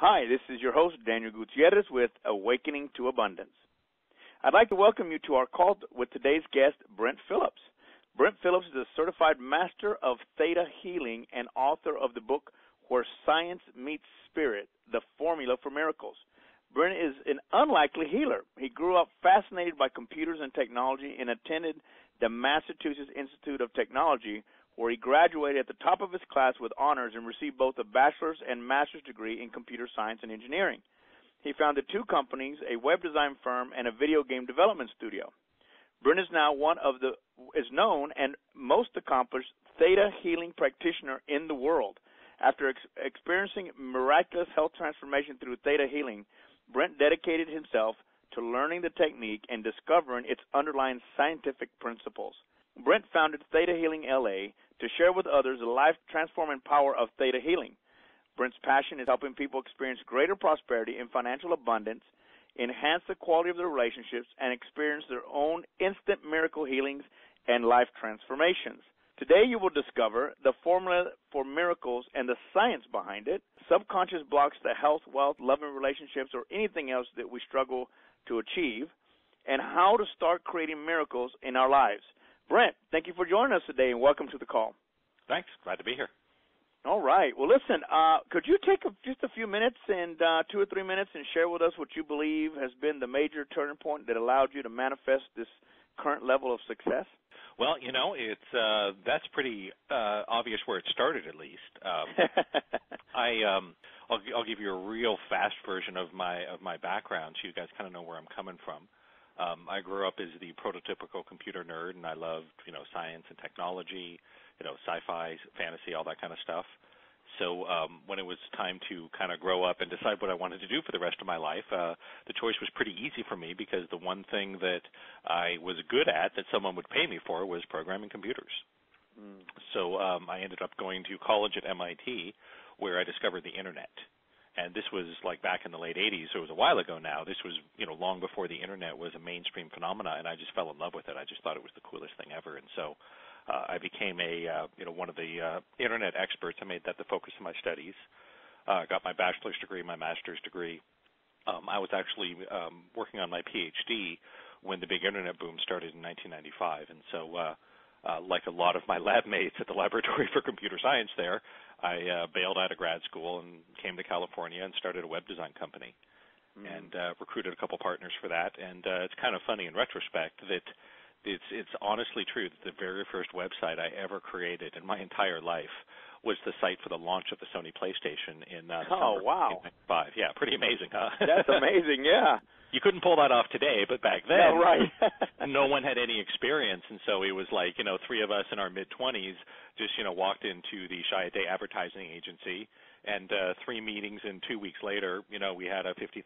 Hi, this is your host, Daniel Gutierrez with Awakening to Abundance. I'd like to welcome you to our call with today's guest, Brent Phillips. Brent Phillips is a certified master of Theta Healing and author of the book, Where Science Meets Spirit, The Formula for Miracles. Brent is an unlikely healer. He grew up fascinated by computers and technology and attended the Massachusetts Institute of Technology, where he graduated at the top of his class with honors and received both a bachelor's and master's degree in computer science and engineering. He founded 2 companies, a web design firm, and a video game development studio. Brent is now is known and most accomplished Theta Healing practitioner in the world. After experiencing miraculous health transformation through Theta Healing, Brent dedicated himself to learning the technique and discovering its underlying scientific principles. Brent founded Theta Healing LA to share with others the life-transforming power of Theta Healing. Brent's passion is helping people experience greater prosperity and financial abundance, enhance the quality of their relationships, and experience their own instant miracle healings and life transformations. Today you will discover the formula for miracles and the science behind it, subconscious blocks to health, wealth, love, and relationships, or anything else that we struggle to achieve, and how to start creating miracles in our lives. Brent, thank you for joining us today, and welcome to the call. Thanks. Glad to be here. All right. Well, listen, could you take just a few minutes and 2 or 3 minutes and share with us what you believe has been the major turning point that allowed you to manifest this current level of success? Well, it's that's pretty obvious where it started, at least. I'll give you a real fast version of my background, so you guys kind of know where I'm coming from. I grew up as the prototypical computer nerd, and I loved, science and technology, sci-fi, fantasy, all that kind of stuff. So when it was time to kind of grow up and decide what I wanted to do for the rest of my life, the choice was pretty easy for me because the one thing that I was good at that someone would pay me for was programming computers. So I ended up going to college at MIT, where I discovered the Internet. And this was like back in the late 80s, so it was a while ago now. This was, long before the Internet was a mainstream phenomena, and I just fell in love with it. I just thought it was the coolest thing ever. And so I became one of the Internet experts. I made that the focus of my studies. Got my bachelor's degree, my master's degree. I was actually working on my PhD when the big Internet boom started in 1995. And so like a lot of my lab mates at the Laboratory for Computer Science there, I bailed out of grad school and came to California and started a web design company and recruited a couple partners for that. And it's kind of funny in retrospect that it's honestly true that the very first website I ever created in my entire life was the site for the launch of the Sony PlayStation in December 1995. Yeah, pretty amazing, huh? That's amazing, yeah. You couldn't pull that off today, but back then, no, right. no one had any experience, and so it was like, 3 of us in our mid-20s just, walked into the Chiat Advertising Agency, and 3 meetings, and 2 weeks later, we had a $50,000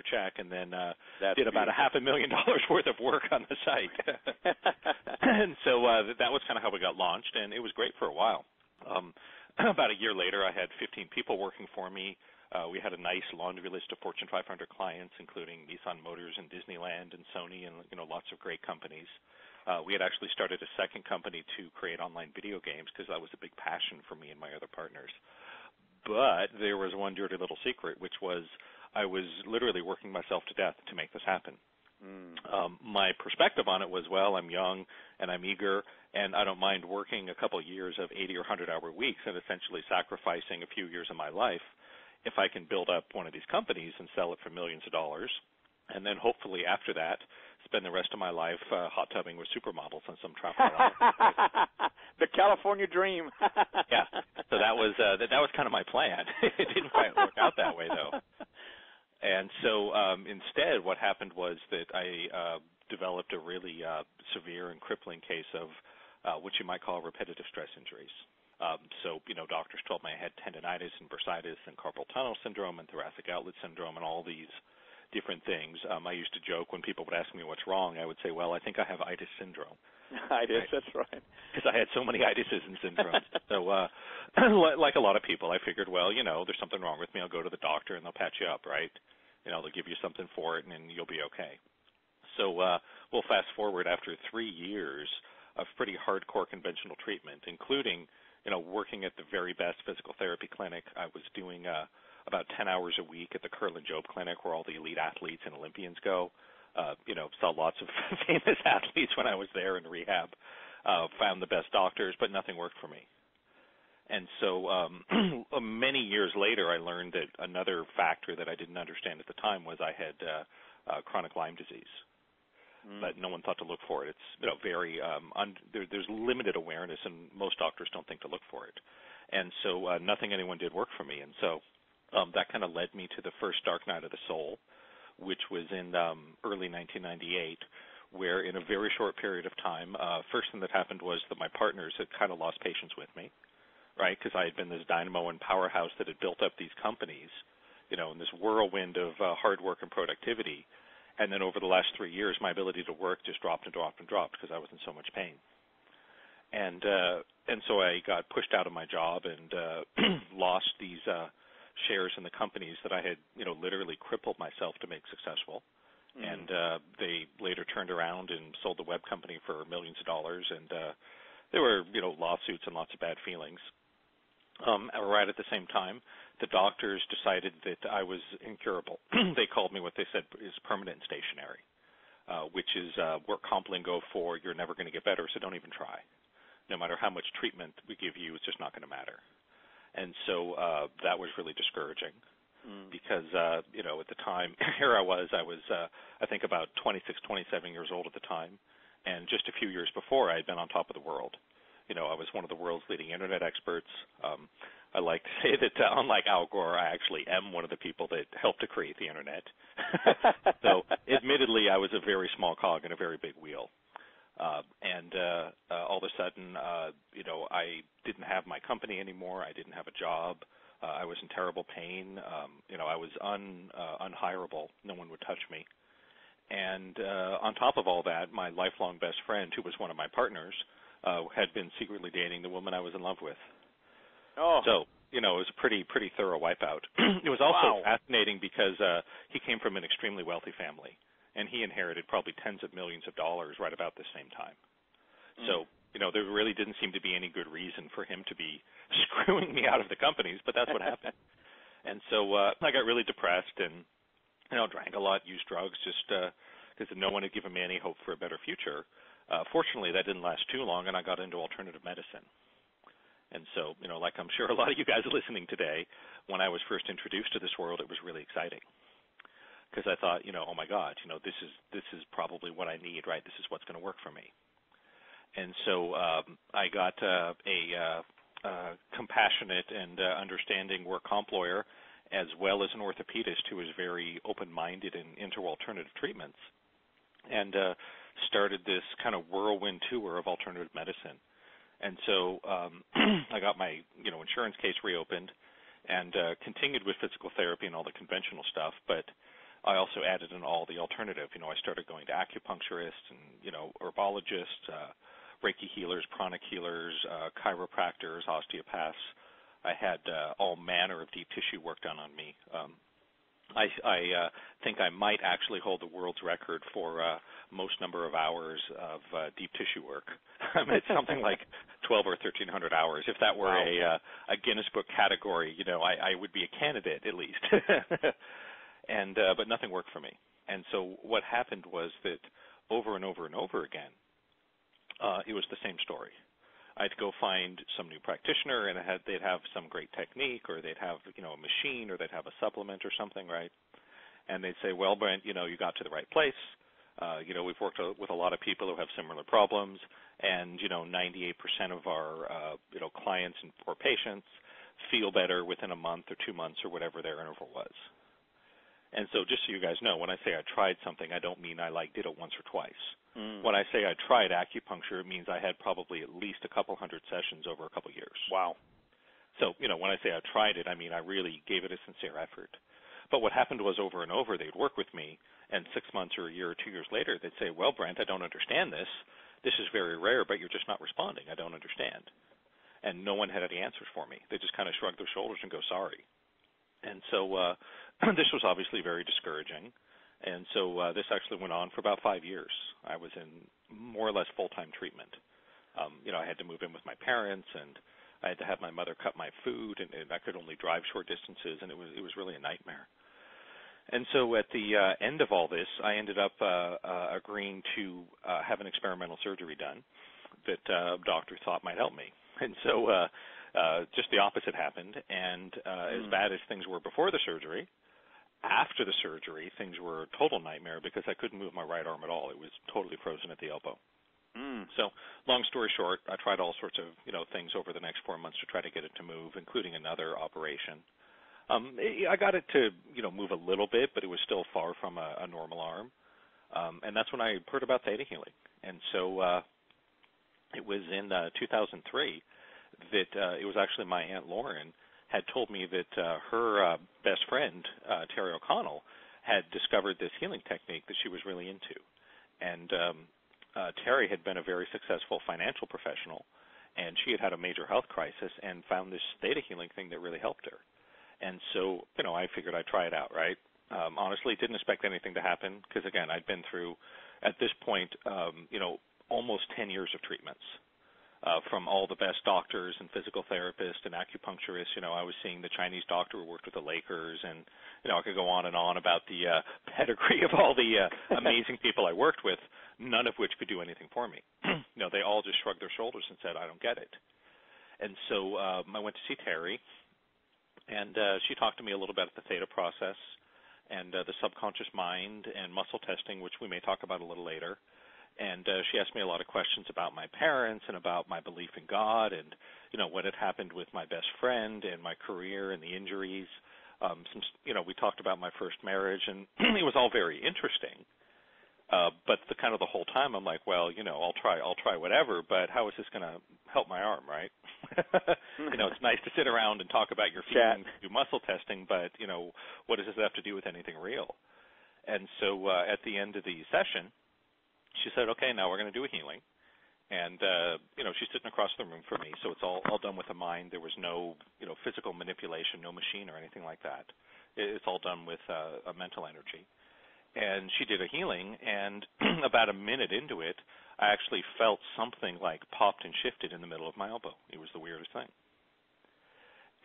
check, and then did about $500,000 worth of work on the site. And so that was kind of how we got launched, and it was great for a while. About a year later, I had 15 people working for me. We had a nice laundry list of Fortune 500 clients, including Nissan Motors and Disneyland and Sony and, lots of great companies. We had actually started a second company to create online video games because that was a big passion for me and my other partners. But there was one dirty little secret, which was I was literally working myself to death to make this happen. My perspective on it was, well, I'm young and I'm eager, and I don't mind working a couple of years of 80 or 100-hour weeks and essentially sacrificing a few years of my life if I can build up one of these companies and sell it for millions of dollars, and then hopefully after that spend the rest of my life hot tubbing with supermodels on some tropical island. The California dream. Yeah. So that was kind of my plan. It didn't quite work out that way, though. And so instead what happened was that I developed a really severe and crippling case of what you might call repetitive stress injuries. So, doctors told me I had tendinitis and bursitis and carpal tunnel syndrome and thoracic outlet syndrome and all these different things. I used to joke when people would ask me what's wrong, I would say, well, I think I have itis syndrome. Itis, that's right. Because I had so many itises and syndromes. So like a lot of people, I figured, well, there's something wrong with me. I'll go to the doctor and they'll patch you up, right? They'll give you something for it and then you'll be okay. So we'll fast forward after 3 years of pretty hardcore conventional treatment, including working at the very best physical therapy clinic. I was doing about 10 hours a week at the Curl and Jobe Clinic where all the elite athletes and Olympians go. Saw lots of famous athletes when I was there in rehab. Found the best doctors, but nothing worked for me. And so many years later, I learned that another factor that I didn't understand at the time was I had chronic Lyme disease. But no one thought to look for it. It's very there's limited awareness, and most doctors don't think to look for it. And so nothing anyone did worked for me. And so that kind of led me to the first Dark Night of the Soul, which was in early 1998, where in a very short period of time, first thing that happened was that my partners had kind of lost patience with me, right? Because I had been this dynamo and powerhouse that had built up these companies, in this whirlwind of hard work and productivity. And then over the last 3 years, my ability to work just dropped and dropped and dropped because I was in so much pain. And so I got pushed out of my job and lost these shares in the companies that I had, literally crippled myself to make successful. And they later turned around and sold the web company for millions of dollars. And there were, lawsuits and lots of bad feelings. Right at the same time, the doctors decided that I was incurable. They called me what they said is permanent and stationary, which is we're Complingo for you're never going to get better, so don't even try. No matter how much treatment we give you, it's just not going to matter. And so that was really discouraging because, at the time, here I was, I think about 26, 27 years old at the time, and just a few years before I had been on top of the world. I was one of the world's leading Internet experts. I like to say that, unlike Al Gore, I actually am one of the people that helped to create the Internet. So, admittedly, I was a very small cog in a very big wheel. And all of a sudden, I didn't have my company anymore. I didn't have a job. I was in terrible pain. I was unhireable. No one would touch me. And on top of all that, my lifelong best friend, who was one of my partners, had been secretly dating the woman I was in love with. Oh. So, it was a pretty thorough wipeout. It was also fascinating because he came from an extremely wealthy family, and he inherited probably tens of millions of dollars right about the same time. So, there really didn't seem to be any good reason for him to be screwing me out of the companies, but that's what happened. And so I got really depressed and, drank a lot, used drugs just because no one had given me any hope for a better future. Fortunately, that didn't last too long, and I got into alternative medicine. And so, like I'm sure a lot of you guys are listening today, when I was first introduced to this world, it was really exciting because I thought, oh my God, this is probably what I need, right? This is what's going to work for me. And so I got a compassionate and understanding work comp lawyer, as well as an orthopedist who was very open-minded and into alternative treatments, and started this kind of whirlwind tour of alternative medicine. And so I got my insurance case reopened and continued with physical therapy and all the conventional stuff, but I also added in all the alternative. I started going to acupuncturists and, herbologists, Reiki healers, pranic healers, chiropractors, osteopaths. I had all manner of deep tissue work done on me. I think I might actually hold the world's record for most number of hours of deep tissue work. It's something like 12 or 1,300 hours. If that were a Guinness Book category, I would be a candidate at least. And but nothing worked for me. And so what happened was that over and over and over again, it was the same story. I'd go find some new practitioner, and they'd have some great technique, or they'd have a machine, or they'd have a supplement or something, right? And they'd say, well, Brent, you got to the right place. We've worked with a lot of people who have similar problems, and 98% of our clients or patients feel better within a month or 2 months or whatever their interval was. And so just so you guys know, when I say I tried something, I don't mean I did it once or twice. When I say I tried acupuncture, it means I had probably at least a couple hundred sessions over a couple years. Wow. So, when I say I tried it, I mean I really gave it a sincere effort. But what happened was over and over, they'd work with me, and 6 months or a year or 2 years later, they'd say, well, Brent, I don't understand this. This is very rare, but you're just not responding. I don't understand. And no one had any answers for me. They just kind of shrugged their shoulders and go, sorry. And so this was obviously very discouraging. And so this actually went on for about 5 years. I was in more or less full-time treatment. I had to move in with my parents, and I had to have my mother cut my food, and I could only drive short distances, and it was really a nightmare. And so at the end of all this, I ended up agreeing to have an experimental surgery done that a doctor thought might help me. And so just the opposite happened, and as bad as things were before the surgery, after the surgery, things were a total nightmare because I couldn't move my right arm at all. It was totally frozen at the elbow. So long story short, I tried all sorts of things over the next 4 months to try to get it to move, including another operation. I got it to move a little bit, but it was still far from a normal arm. And that's when I heard about Theta Healing. And so it was in 2003 that it was actually my Aunt Lauren had told me that her best friend, Terry O'Connell, had discovered this healing technique that she was really into. And Terry had been a very successful financial professional, and she had had a major health crisis and found this Theta Healing thing that really helped her. And so, I figured I'd try it out, right? Honestly, didn't expect anything to happen because, again, I'd been through, at this point, almost 10 years of treatments from all the best doctors and physical therapists and acupuncturists. I was seeing the Chinese doctor who worked with the Lakers, and, I could go on and on about the pedigree of all the amazing people I worked with, none of which could do anything for me. They all just shrugged their shoulders and said, I don't get it. And so I went to see Terry, and she talked to me a little bit about the theta process and the subconscious mind and muscle testing, which we may talk about a little later. And she asked me a lot of questions about my parents and about my belief in God and, what had happened with my best friend and my career and the injuries. We talked about my first marriage, and it was all very interesting. But the whole time I'm like, well, I'll try whatever, but how is this going to help my arm, right? It's nice to sit around and talk about your feelings, do muscle testing, but, what does this have to do with anything real? And so at the end of the session, she said, okay, now we're going to do a healing. And, she's sitting across the room from me, so it's all done with the mind. There was no, physical manipulation, no machine or anything like that. It's all done with a mental energy. And she did a healing, and about a minute into it, I actually felt something like popped and shifted in the middle of my elbow. It was the weirdest thing.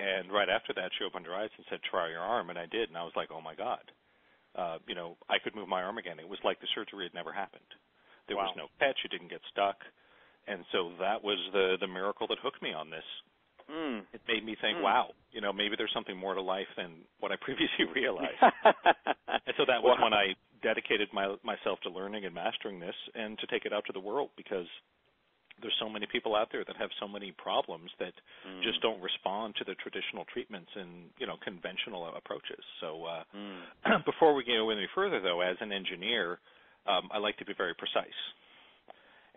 And right after that, she opened her eyes and said, try your arm, and I did, and I was like, oh, my God. I could move my arm again. It was like the surgery had never happened. There was no catch. It didn't get stuck. And so that was the miracle that hooked me on this. It made me think, wow, maybe there's something more to life than what I previously realized. And so that was when I dedicated myself to learning and mastering this and to take it out to the world, because there's so many people out there that have so many problems that just don't respond to the traditional treatments and, conventional approaches. So before we go any further, though, as an engineer, I like to be very precise.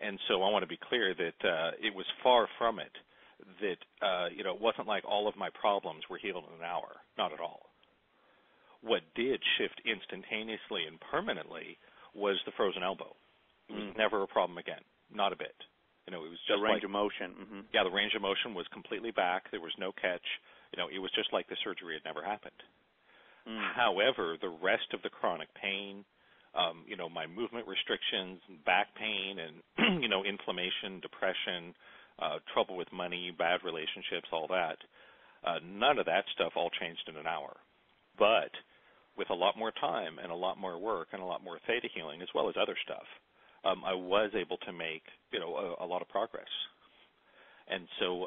And so I want to be clear that it was far from it that, it wasn't like all of my problems were healed in an hour. Not at all. What did shift instantaneously and permanently was the frozen elbow. It was never a problem again. Not a bit. It was just the range of motion. Yeah, the range of motion was completely back. There was no catch. It was just like the surgery had never happened. However, the rest of the chronic pain, my movement restrictions, back pain, and, inflammation, depression, trouble with money, bad relationships, all that, none of that stuff all changed in an hour. But with a lot more time and a lot more work and a lot more theta healing, as well as other stuff, I was able to make, a lot of progress. And so,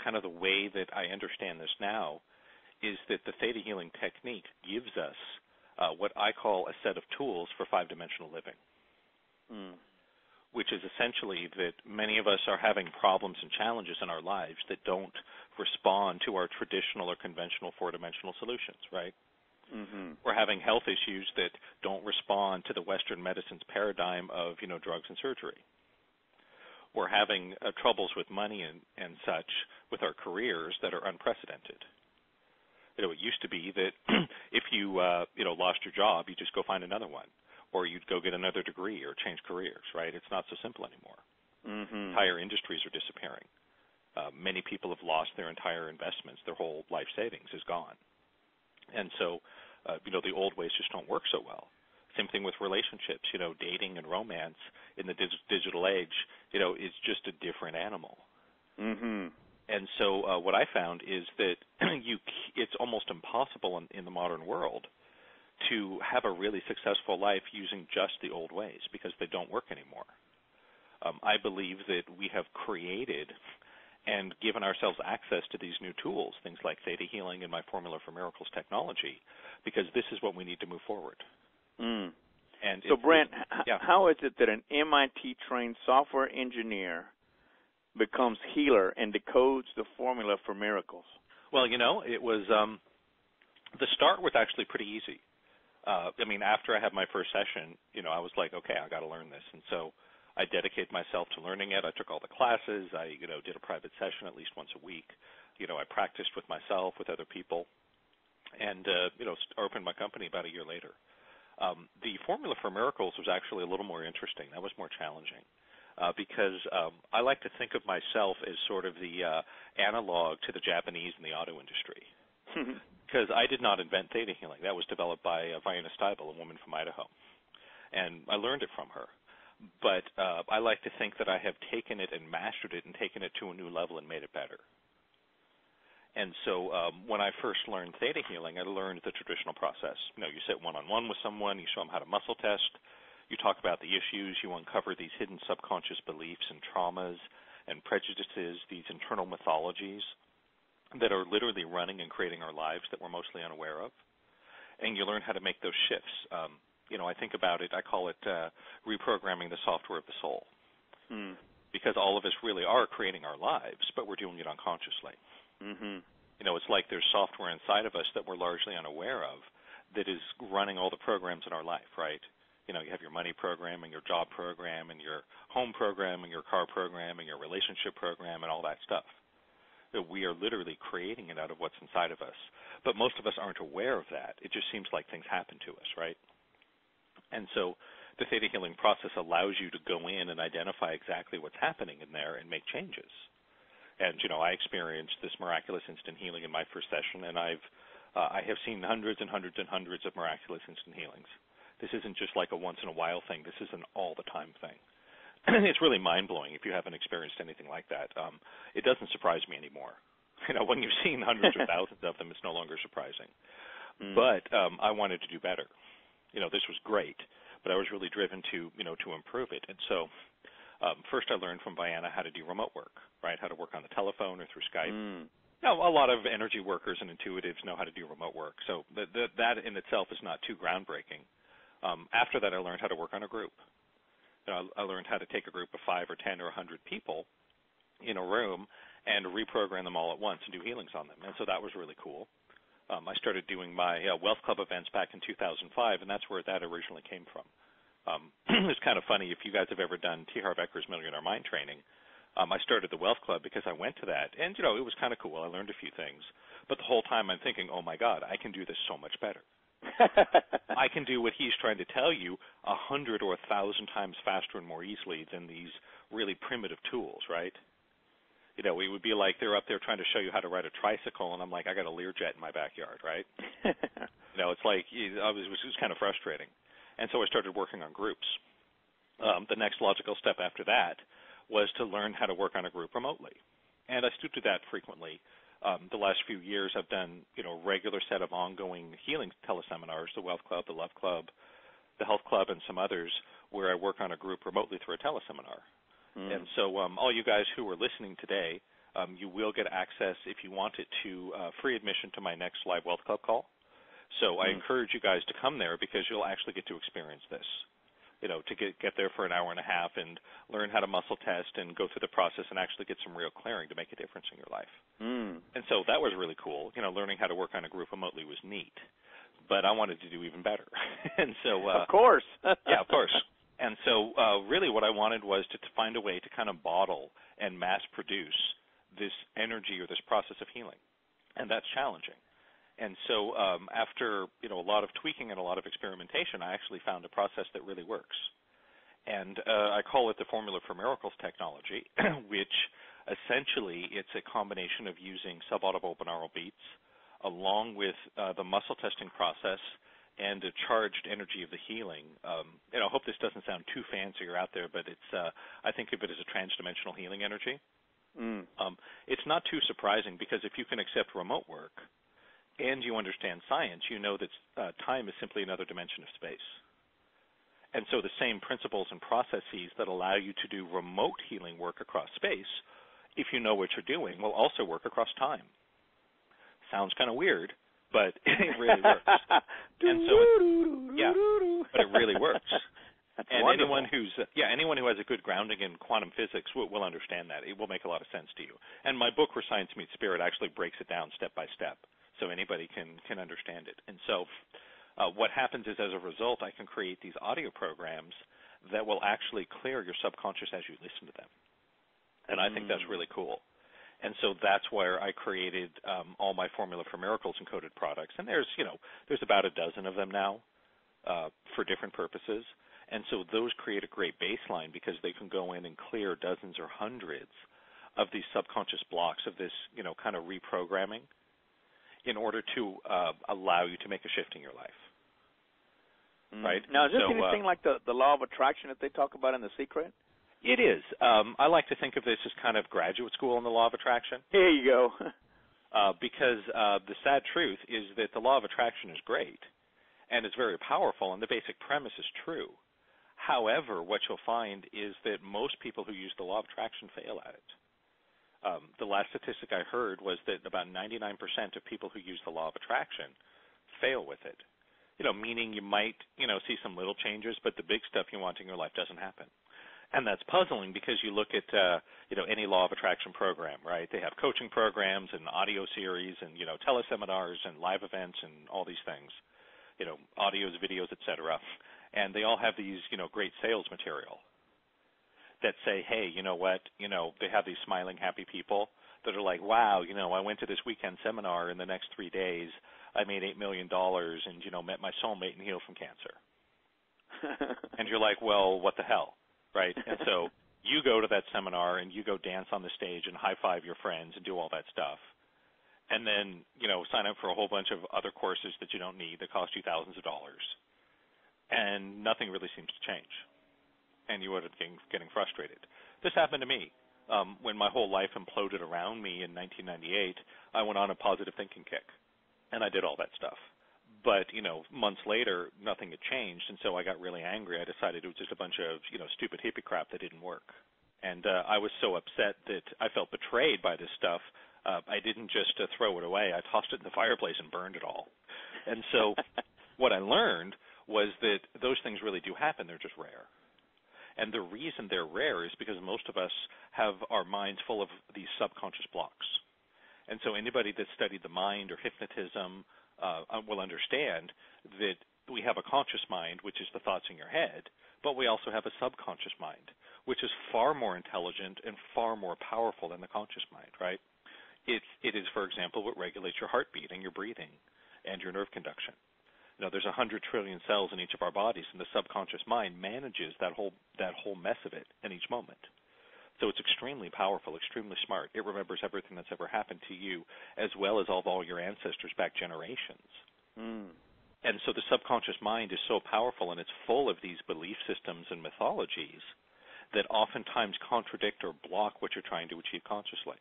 kind of the way that I understand this now is that the theta healing technique gives us what I call a set of tools for five-dimensional living, which is essentially that many of us are having problems and challenges in our lives that don't respond to our traditional or conventional four-dimensional solutions, right? We're having health issues that don't respond to the Western medicine's paradigm of, drugs and surgery. We're having troubles with money and such with our careers that are unprecedented. It used to be that if you, lost your job, you just go find another one, or you'd go get another degree or change careers, right? It's not so simple anymore. Entire industries are disappearing. Many people have lost their entire investments. Their whole life savings is gone. And so, the old ways just don't work so well. Same thing with relationships. Dating and romance in the digital age, is just a different animal. And so what I found is that it's almost impossible in the modern world to have a really successful life using just the old ways because they don't work anymore. I believe that we have created and given ourselves access to these new tools, things like Theta Healing and my Formula for Miracles technology, because this is what we need to move forward. Mm. And so, Brent, how is it that an MIT-trained software engineer becomes healer and decodes the formula for miracles? Well, it was the start was actually pretty easy. After I had my first session, I was like, okay, I got to learn this. And so I dedicated myself to learning it. I took all the classes. I, did a private session at least once a week. I practiced with myself, with other people, and, opened my company about a year later. The Formula for Miracles was actually a little more interesting. That was more challenging because I like to think of myself as sort of the analog to the Japanese in the auto industry. Because I did not invent Theta Healing. That was developed by Vienna Steibel, a woman from Idaho. And I learned it from her. But I like to think that I have taken it and mastered it and taken it to a new level and made it better. And so when I first learned Theta Healing, I learned the traditional process. You sit one-on-one with someone, you show them how to muscle test, you talk about the issues, you uncover these hidden subconscious beliefs and traumas and prejudices, these internal mythologies that are literally running and creating our lives that we're mostly unaware of. And you learn how to make those shifts. I think about it, I call it reprogramming the software of the soul. Because all of us really are creating our lives, but we're doing it unconsciously. Mm-hmm. It's like there's software inside of us that we're largely unaware of that is running all the programs in our life, right? You have your money program and your job program and your home program and your car program and your relationship program and all that stuff. We are literally creating it out of what's inside of us. But most of us aren't aware of that. It just seems like things happen to us, right? And so the Theta Healing process allows you to go in and identify exactly what's happening in there and make changes. And, I experienced this miraculous instant healing in my first session, and I have seen hundreds and hundreds and hundreds of miraculous instant healings. This isn't just like a once-in-a-while thing. This is an all-the-time thing. It's really mind-blowing if you haven't experienced anything like that. It doesn't surprise me anymore. When you've seen hundreds or thousands of them, it's no longer surprising. But I wanted to do better. This was great, but I was really driven to improve it. And so first I learned from Vienna how to do remote work, right, how to work on the telephone or through Skype. Now, a lot of energy workers and intuitives know how to do remote work, so that in itself is not too groundbreaking. After that, I learned how to work on a group. I learned how to take a group of 5 or 10 or 100 people in a room and reprogram them all at once and do healings on them. And so that was really cool. I started doing my Wealth Club events back in 2005, and that's where that originally came from. It's kind of funny, if you guys have ever done T. Harv Eker's Millionaire Mind Training, I started the Wealth Club because I went to that. And, it was kind of cool. I learned a few things. But the whole time I'm thinking, oh, my God, I can do this so much better. I can do what he's trying to tell you 100 or 1,000 times faster and more easily than these really primitive tools, right? It would be like they're up there trying to show you how to ride a tricycle, and I'm like, I got a Learjet in my backyard, right? It's like it was kind of frustrating. And so I started working on groups. The next logical step after that was to learn how to work on a group remotely. And I still do that frequently. The last few years I've done, a regular set of ongoing healing teleseminars, the Wealth Club, the Love Club, the Health Club, and some others, where I work on a group remotely through a teleseminar. And so all you guys who are listening today, you will get access, if you want it, to free admission to my next live Wealth Club call. So I encourage you guys to come there because you'll actually get to experience this. To get there for an hour and a half and learn how to muscle test and go through the process and actually get some real clearing to make a difference in your life. And so that was really cool. Learning how to work on a group remotely was neat, but I wanted to do even better. And so, of course. Yeah, of course. And so really what I wanted was to find a way to kind of bottle and mass produce this energy or this process of healing. And that's challenging. And so after a lot of tweaking and a lot of experimentation, I actually found a process that really works. And I call it the Formula for Miracles technology, which essentially it's a combination of using subaudible binaural beats along with the muscle testing process and the charged energy of the healing. I hope this doesn't sound too fancy or out there, but it's I think of it as a transdimensional healing energy. It's not too surprising because if you can accept remote work and you understand science, you know that time is simply another dimension of space. And so the same principles and processes that allow you to do remote healing work across space, if you know what you're doing, will also work across time. Sounds kind of weird, but it really works. And so, but it really works. That's and wonderful. anyone who has a good grounding in quantum physics will understand that. It will make a lot of sense to you. And my book, Where Science Meets Spirit, actually breaks it down step by step, so anybody can understand it. And so what happens is, as a result, I can create these audio programs that will actually clear your subconscious as you listen to them. And I think that's really cool. And so that's where I created all my Formula for Miracles encoded products. And there's about a dozen of them now for different purposes. And so those create a great baseline because they can go in and clear dozens or hundreds of these subconscious blocks of this, kind of reprogramming in order to allow you to make a shift in your life. Right? Now, is this anything like the law of attraction that they talk about in The Secret? It is. I like to think of this as kind of graduate school in the law of attraction. Here you go. Because the sad truth is that the law of attraction is great, and it's very powerful, and the basic premise is true. However, what you'll find is that most people who use the law of attraction fail at it. The last statistic I heard was that about 99% of people who use the law of attraction fail with it. Meaning you might, see some little changes, but the big stuff you want in your life doesn't happen. And that's puzzling because you look at, any law of attraction program, right? They have coaching programs and audio series and, teleseminars and live events and all these things, audios, videos, et cetera. And they all have these, great sales material that say, hey, you know what? They have these smiling, happy people that are like, wow, I went to this weekend seminar. In the next 3 days, I made $8 million and, met my soulmate and healed from cancer. And you're like, well, what the hell? Right? And so you go to that seminar and you go dance on the stage and high-five your friends and do all that stuff. And then, sign up for a whole bunch of other courses that you don't need that cost you thousands of dollars. And nothing really seems to change. And you end up getting frustrated. This happened to me. When my whole life imploded around me in 1998, I went on a positive thinking kick. And I did all that stuff. But, months later, nothing had changed, and so I got really angry. I decided it was just a bunch of, stupid hippie crap that didn't work. And I was so upset that I felt betrayed by this stuff. I didn't just throw it away. I tossed it in the fireplace and burned it all. And so what I learned was that those things really do happen. They're just rare. And the reason they're rare is because most of us have our minds full of these subconscious blocks. And so anybody that's studied the mind or hypnotism will understand that we have a conscious mind, which is the thoughts in your head, but we also have a subconscious mind, which is far more intelligent and far more powerful than the conscious mind, right? It is, for example, what regulates your heartbeat and your breathing and your nerve conduction. There's 100 trillion cells in each of our bodies, and the subconscious mind manages that whole mess of it in each moment. So it's extremely powerful, extremely smart. It remembers everything that's ever happened to you, as well as all your ancestors back generations. And so the subconscious mind is so powerful, and it's full of these belief systems and mythologies that oftentimes contradict or block what you're trying to achieve consciously.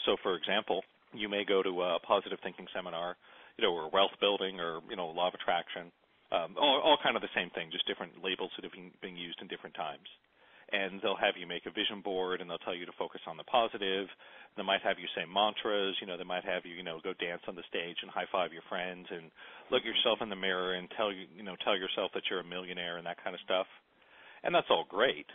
So, for example, you may go to a positive thinking seminar, or wealth building, or law of attraction, all kind of the same thing, just different labels that have been used in different times. And they'll have you make a vision board, and they'll tell you to focus on the positive. They might have you say mantras. They might have you, go dance on the stage and high-five your friends and look yourself in the mirror and tell yourself that you're a millionaire and that kind of stuff. And that's all great.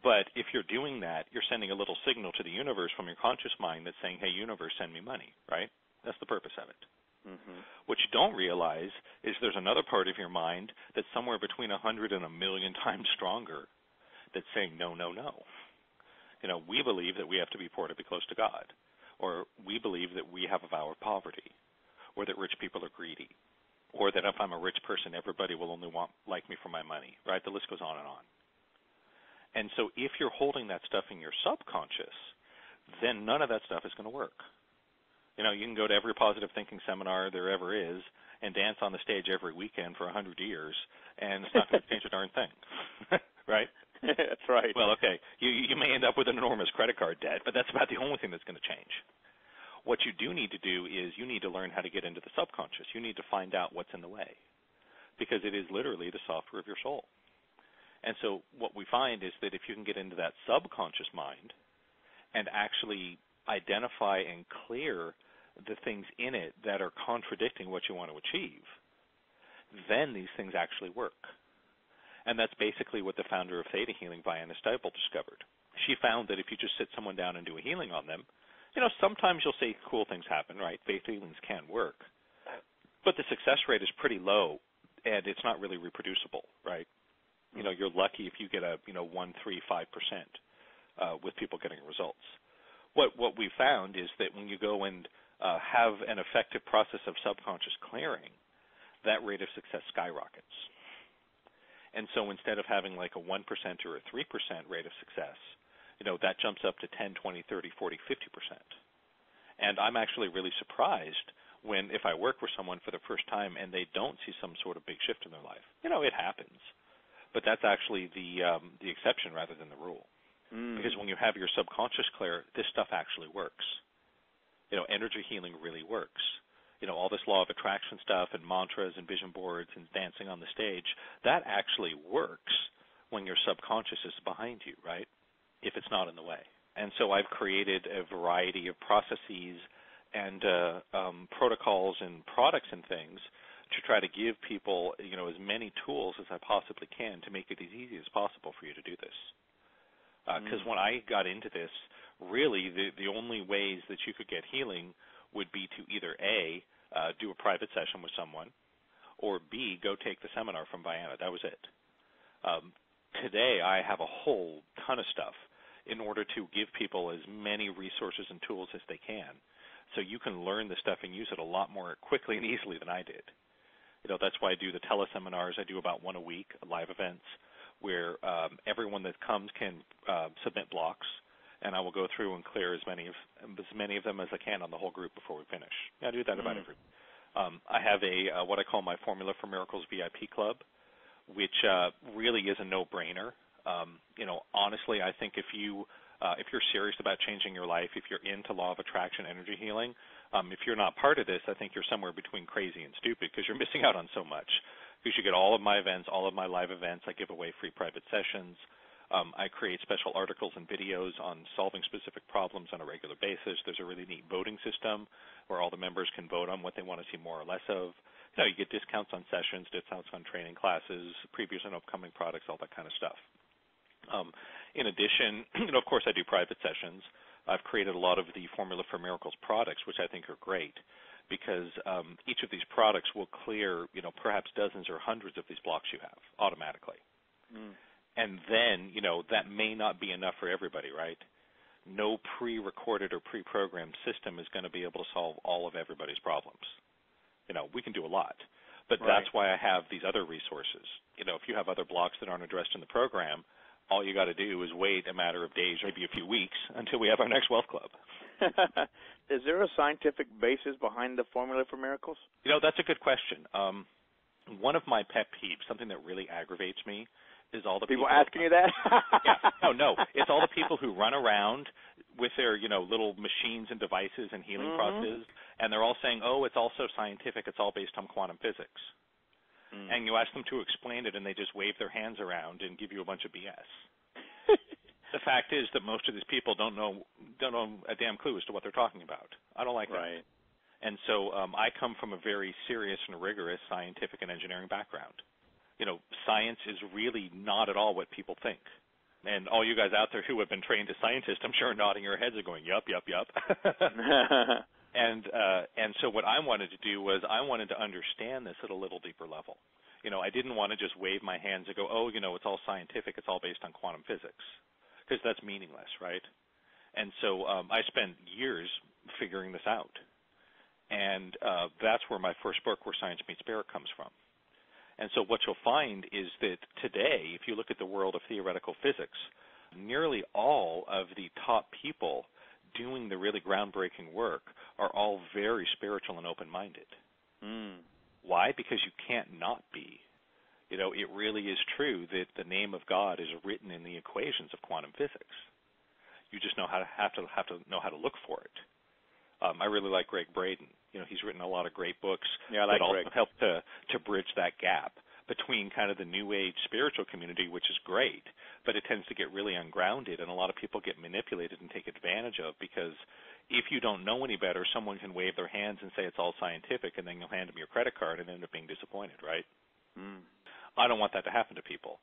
But if you're doing that, you're sending a little signal to the universe from your conscious mind that's saying, hey, universe, send me money, right? That's the purpose of it. What you don't realize is there's another part of your mind that's somewhere between 100 and 1 million times stronger that's saying, no, no, no. We believe that we have to be poor to be close to God, or we believe that we have a vow of poverty, or that rich people are greedy, or that if I'm a rich person, everybody will only like me for my money, right? The list goes on and on. And so if you're holding that stuff in your subconscious, then none of that stuff is going to work. You can go to every positive thinking seminar there ever is and dance on the stage every weekend for 100 years, and it's not going to change a darn thing. right? That's right. Well, okay, you may end up with an enormous credit card debt, but that's about the only thing that's going to change. What you do need to do is you need to learn how to get into the subconscious. You need to find out what's in the way, because it is literally the software of your soul. And so what we find is that if you can get into that subconscious mind and actually identify and clear the things in it that are contradicting what you want to achieve, then these things actually work. And that's basically what the founder of Theta Healing, Vianna Stipel, discovered. She found that if you just sit someone down and do a healing on them, sometimes you'll see cool things happen, right? Theta healings can work. But the success rate is pretty low, and it's not really reproducible, right? You're lucky if you get a 1, 3, 5% with people getting results. What we found is that when you go and have an effective process of subconscious clearing, that rate of success skyrockets. And so instead of having like a 1% or a 3% rate of success, that jumps up to 10, 20, 30, 40, 50%. And I'm actually really surprised if I work with someone for the first time and they don't see some sort of big shift in their life. It happens. But that's actually the exception rather than the rule. Because when you have your subconscious clear, this stuff actually works. Energy healing really works. All this law of attraction stuff and mantras and vision boards and dancing on the stage, that actually works when your subconscious is behind you, right? If it's not in the way. And so I've created a variety of processes and protocols and products and things to try to give people, as many tools as I possibly can to make it as easy as possible for you to do this. Because when I got into this, really the only ways that you could get healing would be to either A, do a private session with someone, or B, go take the seminar from Vianna. That was it. Today I have a whole ton of stuff in order to give people as many resources and tools as they can, so you can learn the stuff and use it a lot more quickly and easily than I did. That's why I do the teleseminars. I do about one a week, live events, where everyone that comes can submit blocks, and I will go through and clear as many of them as I can on the whole group before we finish. I do that about every. I have a what I call my Formula for Miracles VIP club, which really is a no-brainer. Honestly, I think if you're serious about changing your life, if you're into law of attraction, energy healing, if you're not part of this, I think you're somewhere between crazy and stupid, because you're missing out on so much. Because you get all of my events, all of my live events. I give away free private sessions. I create special articles and videos on solving specific problems on a regular basis. There's a really neat voting system where all the members can vote on what they want to see more or less of. You get discounts on sessions, discounts on training classes, previous and upcoming products, all that kind of stuff. In addition, of course, I do private sessions. I've created a lot of the Formula for Miracles products, which I think are great, because each of these products will clear, perhaps dozens or hundreds of these blocks you have automatically. And then, that may not be enough for everybody, right? No pre-recorded or pre-programmed system is going to be able to solve all of everybody's problems. We can do a lot, but that's why I have these other resources. If you have other blocks that aren't addressed in the program, all you got to do is wait a matter of days, maybe a few weeks, until we have our next Wealth Club. Is there a scientific basis behind the Formula for Miracles? That's a good question. One of my pet peeves, something that really aggravates me, is all the people asking you that? Yeah. No. It's all the people who run around with their, little machines and devices and healing processes, and they're all saying, oh, it's all so scientific, it's all based on quantum physics. And you ask them to explain it, and they just wave their hands around and give you a bunch of BS. The fact is that most of these people don't know a damn clue as to what they're talking about. I don't like that. And so I come from a very serious and rigorous scientific and engineering background. Science is really not at all what people think. And all you guys out there who have been trained as scientists, I'm sure, nodding your heads are going, yup, yup, yup. And so what I wanted to do was I wanted to understand this at a little deeper level. I didn't want to just wave my hands and go, oh, it's all scientific, it's all based on quantum physics, because that's meaningless, right? And so I spent years figuring this out. And that's where my first book, Where Science Meets Spirit, comes from. And so what you'll find is that today, if you look at the world of theoretical physics, nearly all of the top people doing the really groundbreaking work are all very spiritual and open-minded. Why? Because you can't not be. it really is true that the name of God is written in the equations of quantum physics. You just have to know how to look for it. I really like Greg Braden. He's written a lot of great books I like that also Greg. help to bridge that gap between kind of the New Age spiritual community, which is great, but it tends to get really ungrounded, and a lot of people get manipulated and take advantage of, because if you don't know any better, someone can wave their hands and say it's all scientific, and then you'll hand them your credit card and end up being disappointed, right? I don't want that to happen to people.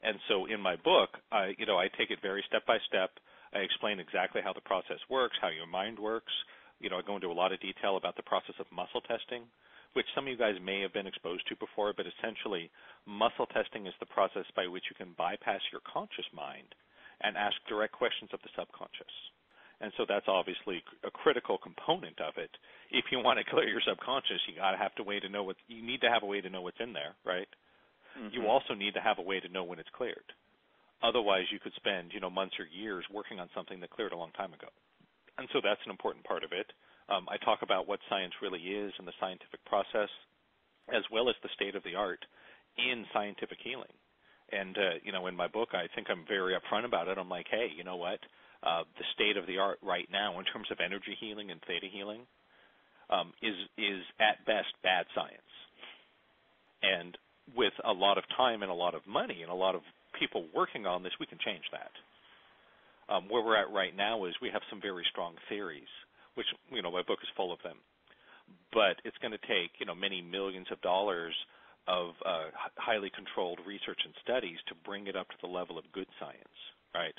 And so in my book, I take it very step by step. I explain exactly how the process works, how your mind works. I go into a lot of detail about the process of muscle testing, which some of you guys may have been exposed to before, but essentially muscle testing is the process by which you can bypass your conscious mind and ask direct questions of the subconscious. And so that's obviously a critical component of it. If you want to clear your subconscious, you need to have a way to know what's in there, right? You also need to have a way to know when it's cleared. Otherwise, you could spend, months or years working on something that cleared a long time ago. And so that's an important part of it. I talk about what science really is and the scientific process, as well as the state of the art in scientific healing. And, in my book, I think I'm very upfront about it. I'm like, hey, you know what? The state of the art right now in terms of energy healing and theta healing is at best bad science. And with a lot of time and a lot of money and a lot of people working on this, we can change that. Where we're at right now is we have some very strong theories, which, my book is full of them. But it's going to take, many millions of dollars of highly controlled research and studies to bring it up to the level of good science, right?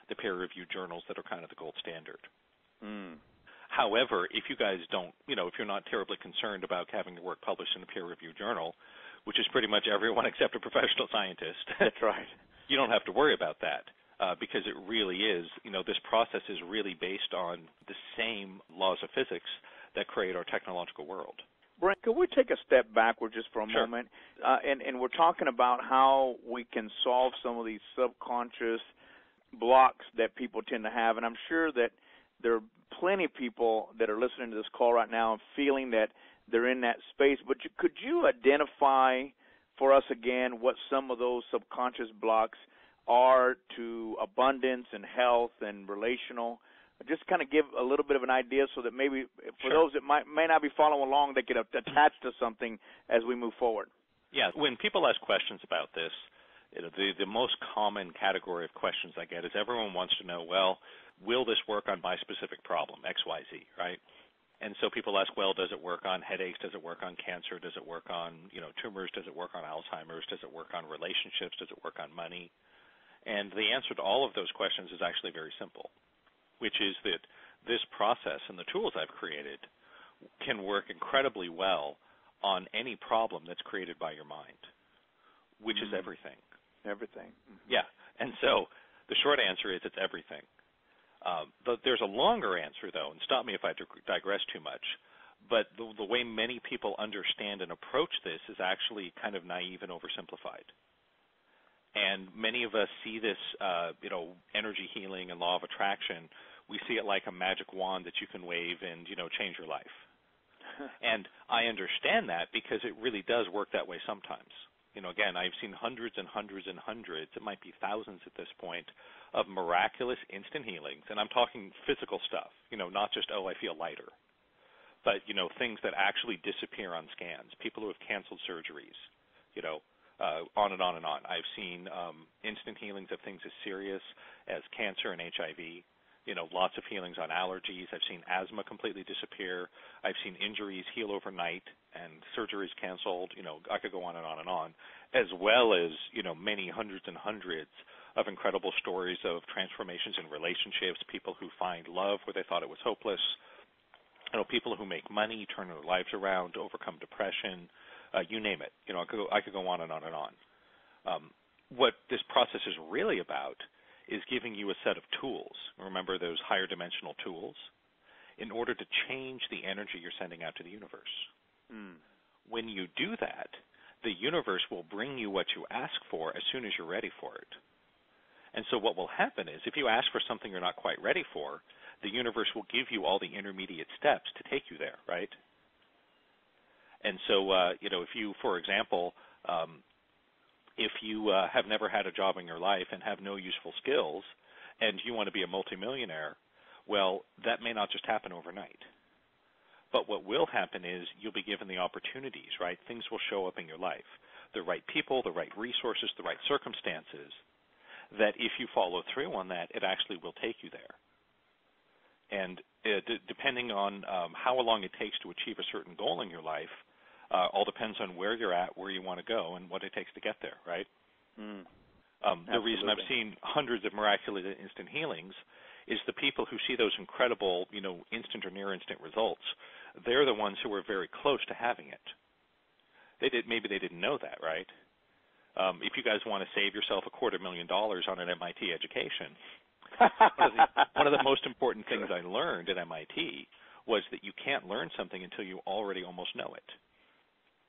The peer-reviewed journals that are kind of the gold standard. However, if you guys don't, if you're not terribly concerned about having your work published in a peer-reviewed journal, which is pretty much everyone except a professional scientist. That's right. You don't have to worry about that because it really is, this process is really based on the same laws of physics that create our technological world. Brent, could we take a step backward just for a Sure. moment? And we're talking about how we can solve some of these subconscious blocks that people tend to have. And I'm sure that there are plenty of people that are listening to this call right now and feeling that they're in that space. But could you identify for us again what some of those subconscious blocks are to abundance and health and relational? Just kind of give a little bit of an idea so that maybe for those that may not be following along, they get attached to something as we move forward. Yeah, when people ask questions about this, the most common category of questions I get is everyone wants to know, well, will this work on my specific problem, X, Y, Z, right? And so people ask, well, does it work on headaches? Does it work on cancer? Does it work on, tumors? Does it work on Alzheimer's? Does it work on relationships? Does it work on money? And the answer to all of those questions is actually very simple, which is that this process and the tools I've created can work incredibly well on any problem that's created by your mind, which is everything. Everything. Yeah. And so the short answer is it's everything. But there's a longer answer, though, and stop me if I digress too much, but the way many people understand and approach this is actually kind of naive and oversimplified. And many of us see this, energy healing and law of attraction, we see it like a magic wand that you can wave and, change your life. And I understand that because it really does work that way sometimes. Again, I've seen hundreds and hundreds and hundreds, it might be thousands at this point, of miraculous instant healings. And I'm talking physical stuff, not just, I feel lighter. But, things that actually disappear on scans, people who have canceled surgeries, on and on and on. I've seen instant healings of things as serious as cancer and HIV. Lots of healings on allergies. I've seen asthma completely disappear. I've seen injuries heal overnight and surgeries canceled. I could go on and on and on, as well as, many hundreds and hundreds of incredible stories of transformations in relationships, people who find love where they thought it was hopeless, people who make money, turn their lives around, overcome depression, you name it. I could go on and on and on. What this process is really about is giving you a set of tools. Remember those higher dimensional tools? In order to change the energy you're sending out to the universe. When you do that, the universe will bring you what you ask for as soon as you're ready for it. And so what will happen is if you ask for something you're not quite ready for, the universe will give you all the intermediate steps to take you there, right? And so, if you, for example, If you have never had a job in your life and have no useful skills and you want to be a multimillionaire, well, that may not just happen overnight. But what will happen is you'll be given the opportunities, right? Things will show up in your life. The right people, the right resources, the right circumstances, that if you follow through on that, it actually will take you there. And depending on how long it takes to achieve a certain goal in your life, all depends on where you're at, where you want to go, and what it takes to get there, right? The reason I've seen hundreds of miraculous instant healings is the people who see those incredible, instant or near instant results. They're the ones who are very close to having it. Maybe they didn't know that, right? If you guys want to save yourself $250,000 on an MIT education, one of the most important things I learned at MIT was that you can't learn something until you already almost know it.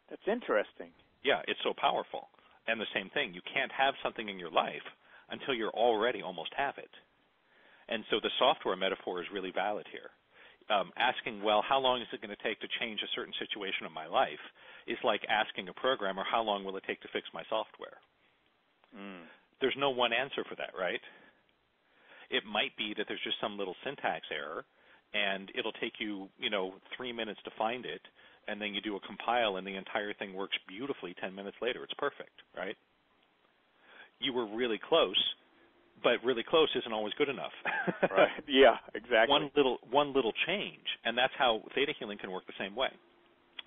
That's interesting. Yeah, it's so powerful. And the same thing, you can't have something in your life until you already almost have it. And so the software metaphor is really valid here. Asking, well, how long is it going to take to change a certain situation in my life is like asking a programmer, how long will it take to fix my software? There's no one answer for that, right? It might be that there's just some little syntax error, and it'll take you, 3 minutes to find it, and then you do a compile, and the entire thing works beautifully 10 minutes later. It's perfect, right? You were really close, but really close isn't always good enough. Right. Yeah, exactly. One little change, and that's how Theta Healing can work the same way.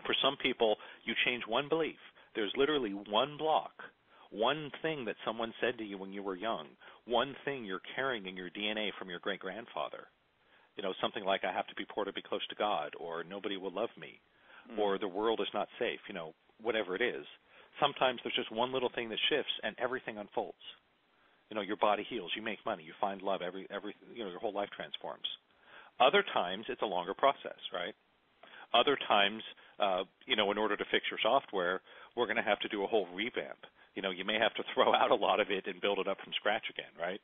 For some people, you change one belief. There's literally one block, one thing that someone said to you when you were young, one thing you're carrying in your DNA from your great-grandfather. Something like, I have to be poor to be close to God, or nobody will love me, or the world is not safe, whatever it is. Sometimes there's just one little thing that shifts and everything unfolds. Your body heals, you make money, you find love, your whole life transforms. Other times it's a longer process, right? Other times, in order to fix your software, we're going to have to do a whole revamp. You may have to throw out a lot of it and build it up from scratch again, right?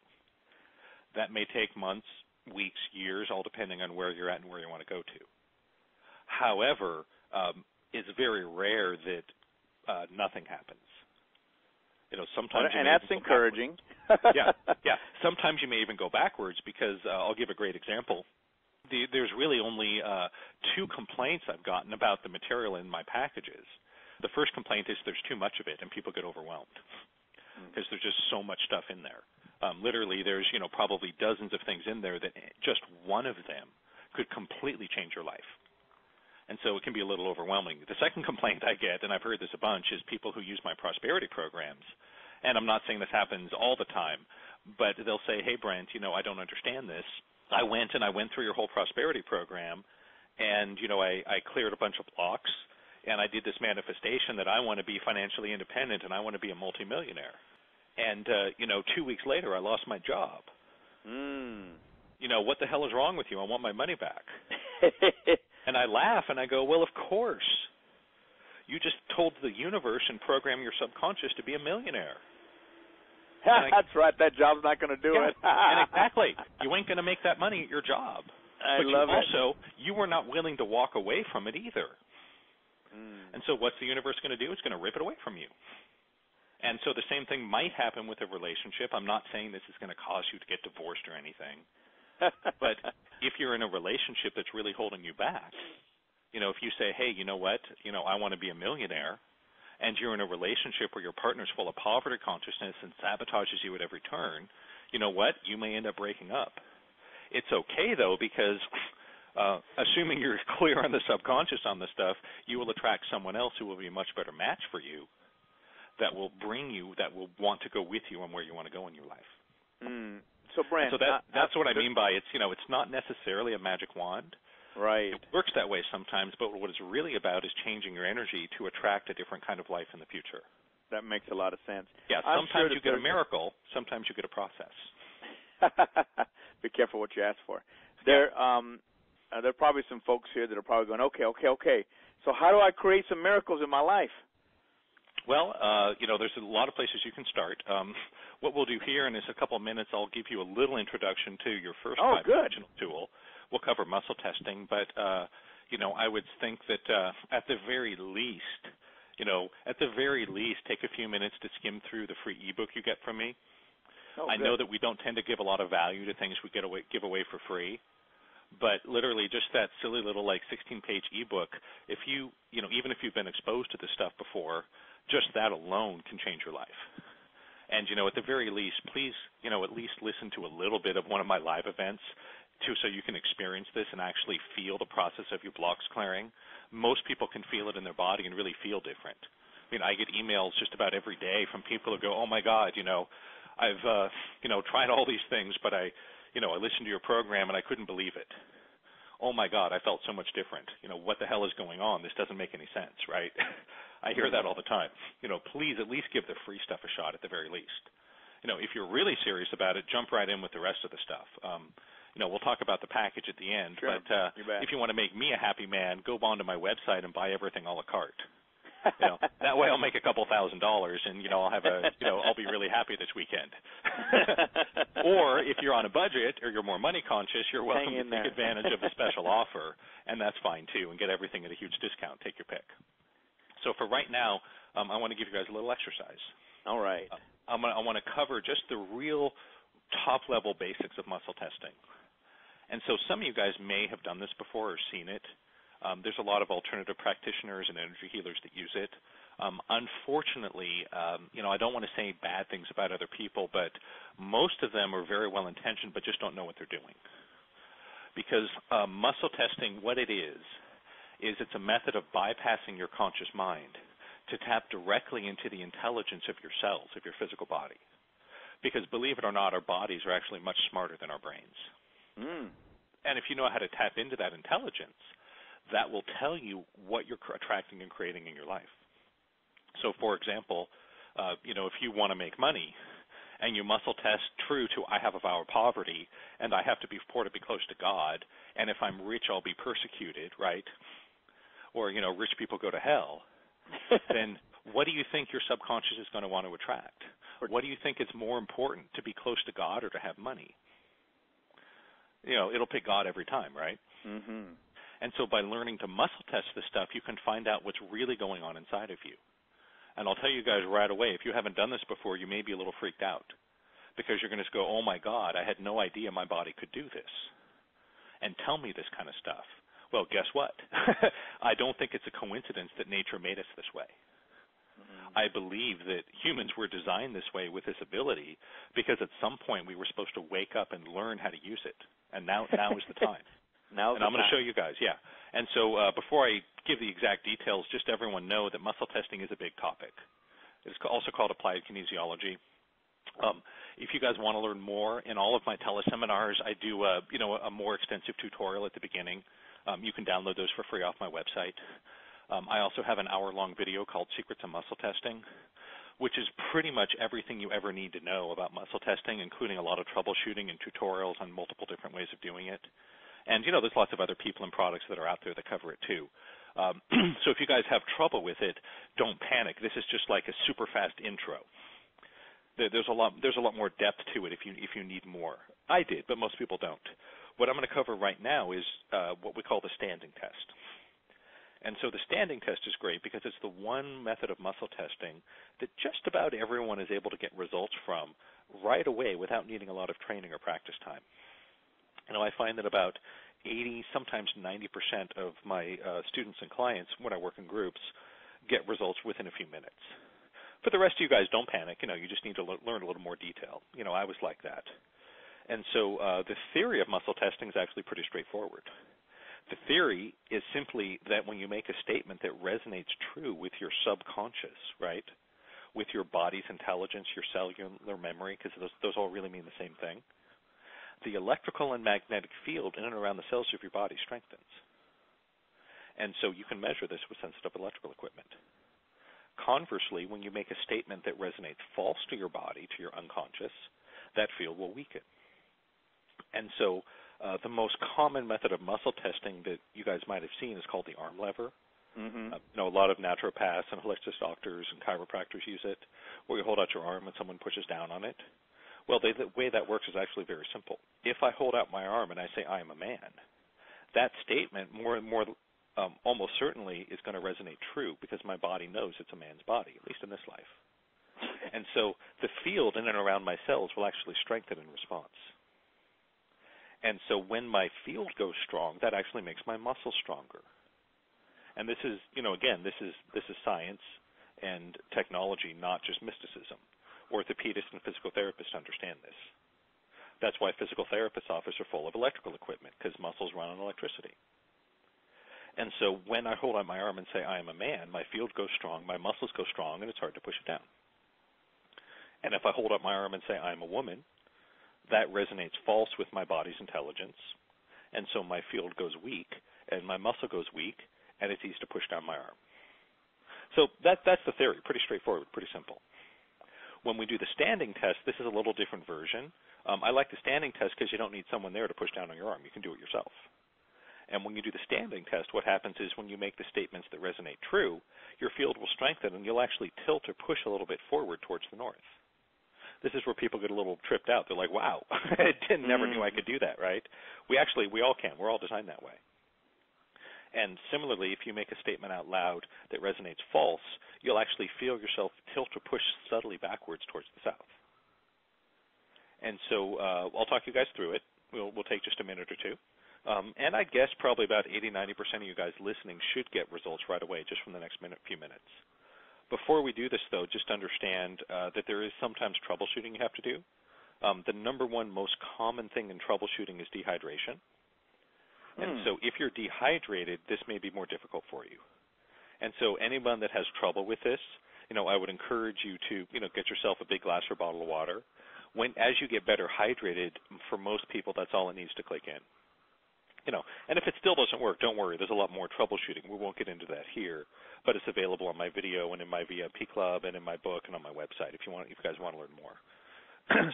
That may take months, weeks, years, all depending on where you're at and where you want to go to. However, it's very rare that nothing happens. Sometimes and that's encouraging. yeah. Sometimes you may even go backwards because I'll give a great example. There's really only 2 complaints I've gotten about the material in my packages. The first complaint is there's too much of it and people get overwhelmed because there's just so much stuff in there. Literally, there's probably dozens of things in there that just one of them could completely change your life. And so it can be a little overwhelming. The second complaint I get, and I've heard this a bunch, is people who use my prosperity programs. And I'm not saying this happens all the time, but they'll say, hey, Brent, I don't understand this. I went through your whole prosperity program, and, I cleared a bunch of blocks, and I did this manifestation that I want to be financially independent and I want to be a multimillionaire. And, 2 weeks later, I lost my job. What the hell is wrong with you? I want my money back. And I laugh and I go, well, of course. You just told the universe and programmed your subconscious to be a millionaire. That's right. That job's not going to do it. And exactly. You ain't going to make that money at your job. I love it. Also, you were not willing to walk away from it either. And so what's the universe going to do? It's going to rip it away from you. And so the same thing might happen with a relationship. I'm not saying this is going to cause you to get divorced or anything. But if you're in a relationship that's really holding you back, if you say, hey, you know what, I want to be a millionaire, and you're in a relationship where your partner's full of poverty consciousness and sabotages you at every turn, you know what, you may end up breaking up. It's okay, though, because assuming you're clear on the subconscious on this stuff, you will attract someone else who will be a much better match for you, that will bring you, that will want to go with you on where you want to go in your life. So, Brent, that's what I mean by it's not necessarily a magic wand. Right. It works that way sometimes, but what it's really about is changing your energy to attract a different kind of life in the future. That makes a lot of sense. Yeah, sometimes you get a miracle, sometimes you get a process. Be careful what you ask for. There are probably some folks here that are probably going, okay. So how do I create some miracles in my life? Well, there's a lot of places you can start. What we'll do here in just a couple of minutes, I'll give you a little introduction to your first dimensional tool. We'll cover muscle testing, but, I would think that at the very least, At the very least, take a few minutes to skim through the free ebook you get from me. Oh, I good. know that we don't tend to give a lot of value to things we give away for free, but literally just that silly little 16-page ebook, if even if you've been exposed to this stuff before, just that alone can change your life. And, at the very least, please, at least listen to a little bit of one of my live events so you can experience this and actually feel the process of your blocks clearing. Most people can feel it in their body and really feel different. I get emails just about every day from people who go, oh, my God, I've, tried all these things, but I listened to your program and I couldn't believe it. Oh, my God, I felt so much different. What the hell is going on? This doesn't make any sense, right? I hear that all the time. Please at least give the free stuff a shot at the very least. If you're really serious about it, jump right in with the rest of the stuff. We'll talk about the package at the end. Sure. But if you want to make me a happy man, go onto my website and buy everything a la carte. That way I'll make a couple $1,000, and I'll have I'll be really happy this weekend. Or if you're on a budget or you're more money conscious, you're welcome to take advantage of a special offer, and that's fine too, and get everything at a huge discount. Take your pick. So for right now, I want to give you guys a little exercise. All right. I want to cover just the real top-level basics of muscle testing. And so some of you guys may have done this before or seen it. There's a lot of alternative practitioners and energy healers that use it. Unfortunately, I don't want to say bad things about other people, but most of them are very well-intentioned but just don't know what they're doing. Because muscle testing, what it is it's a method of bypassing your conscious mind to tap directly into the intelligence of your cells, of your physical body. Because believe it or not, our bodies are actually much smarter than our brains. And if you know how to tap into that intelligence, that will tell you what you're attracting and creating in your life. So, for example, if you want to make money and you muscle test true to I have a vow of poverty and I have to be poor to be close to God, and if I'm rich, I'll be persecuted, right? Or, rich people go to hell, then what do you think your subconscious is going to want to attract? What do you think is more important, to be close to God or to have money? It'll pick God every time, right? Mm-hmm. And so by learning to muscle test this stuff, you can find out what's really going on inside of you. And I'll tell you guys right away, if you haven't done this before, you may be a little freaked out because you're going to go, oh, my God, I had no idea my body could do this and tell me this kind of stuff. Well, guess what? I don't think it's a coincidence that nature made us this way. I believe that humans were designed this way with this ability because at some point we were supposed to wake up and learn how to use it. And now is the time. And I'm going to show you guys, yeah. And so before I give the exact details, just everyone know that muscle testing is a big topic. It's also called applied kinesiology. If you guys want to learn more, in all of my teleseminars, I do a more extensive tutorial at the beginning. You can download those for free off my website. I also have an hour-long video called Secrets of Muscle Testing, which is pretty much everything you ever need to know about muscle testing, including a lot of troubleshooting and tutorials on multiple different ways of doing it. And, there's lots of other people and products that are out there that cover it too. So if you guys have trouble with it, don't panic. This is just like a super fast intro. There's a lot more depth to it if you need more. I did, but most people don't. What I'm going to cover right now is what we call the standing test. And so the standing test is great because it's the one method of muscle testing that just about everyone is able to get results from right away without needing a lot of training or practice time. I find that about 80, sometimes 90% of my students and clients, when I work in groups, get results within a few minutes. For the rest of you guys, don't panic. You just need to learn a little more detail. I was like that. And so the theory of muscle testing is actually pretty straightforward. The theory is simply that when you make a statement that resonates true with your subconscious, right, with your body's intelligence, your cellular memory, because those all really mean the same thing, the electrical and magnetic field in and around the cells of your body strengthens. And so you can measure this with sensitive electrical equipment. Conversely, when you make a statement that resonates false to your body, to your unconscious, that field will weaken. And so the most common method of muscle testing that you guys might have seen is called the arm lever. Mm-hmm. A lot of naturopaths and holistic doctors and chiropractors use it, where you hold out your arm and someone pushes down on it. Well, the way that works is actually very simple. If I hold out my arm and I say, I am a man, that statement more almost certainly is going to resonate true because my body knows it's a man's body, at least in this life. And so the field in and around my cells will actually strengthen in response. And so when my field goes strong, that actually makes my muscles stronger. And this is, again, this is science and technology, not just mysticism. Orthopedists and physical therapists understand this. That's why physical therapists' offices are full of electrical equipment, because muscles run on electricity. And so when I hold out my arm and say, I am a man, my field goes strong, my muscles go strong, and it's hard to push it down. And if I hold up my arm and say, I am a woman, that resonates false with my body's intelligence, and so my field goes weak, and my muscle goes weak, and it's easy to push down my arm. So that's the theory, pretty straightforward, pretty simple. When we do the standing test, this is a little different version. I like the standing test because you don't need someone there to push down on your arm. You can do it yourself. And when you do the standing test, what happens is when you make the statements that resonate true, your field will strengthen, and you'll actually tilt or push a little bit forward towards the north. This is where people get a little tripped out. They're like, wow, I never knew I could do that, right? We all can. We're all designed that way. And similarly, if you make a statement out loud that resonates false, you'll actually feel yourself tilt or push subtly backwards towards the south. And so I'll talk you guys through it. We'll take just a minute or two. And I guess probably about 80-90% of you guys listening should get results right away just from the next few minutes. Before we do this, though, just understand that there is sometimes troubleshooting you have to do. The number one most common thing in troubleshooting is dehydration. And so if you're dehydrated, this may be more difficult for you. And so anyone that has trouble with this, I would encourage you to, get yourself a big glass or bottle of water. As you get better hydrated, for most people, that's all it needs to click in. And if it still doesn't work, don't worry. There's a lot more troubleshooting. We won't get into that here, but it's available on my video and in my VIP club and in my book and on my website if you guys want to learn more.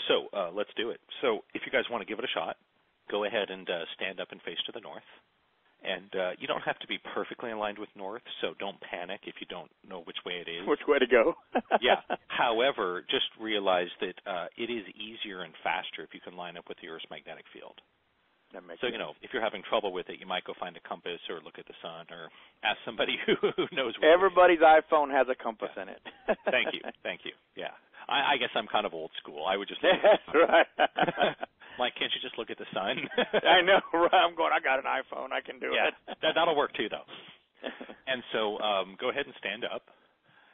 So let's do it. So if you guys want to give it a shot, go ahead and stand up and face to the north. And you don't have to be perfectly aligned with north, so don't panic if you don't know which way it is. Which way to go. Yeah. However, just realize that it is easier and faster if you can line up with the Earth's magnetic field. That makes So, sense. If you're having trouble with it, you might go find a compass or look at the sun or ask somebody who knows where. Everybody's iPhone has a compass in it. Thank you. Yeah. I guess I'm kind of old school. I would just look That's right. Like, can't you just look at the sun? I know, right? I got an iPhone. I can do it. That'll work too, though. And so go ahead and stand up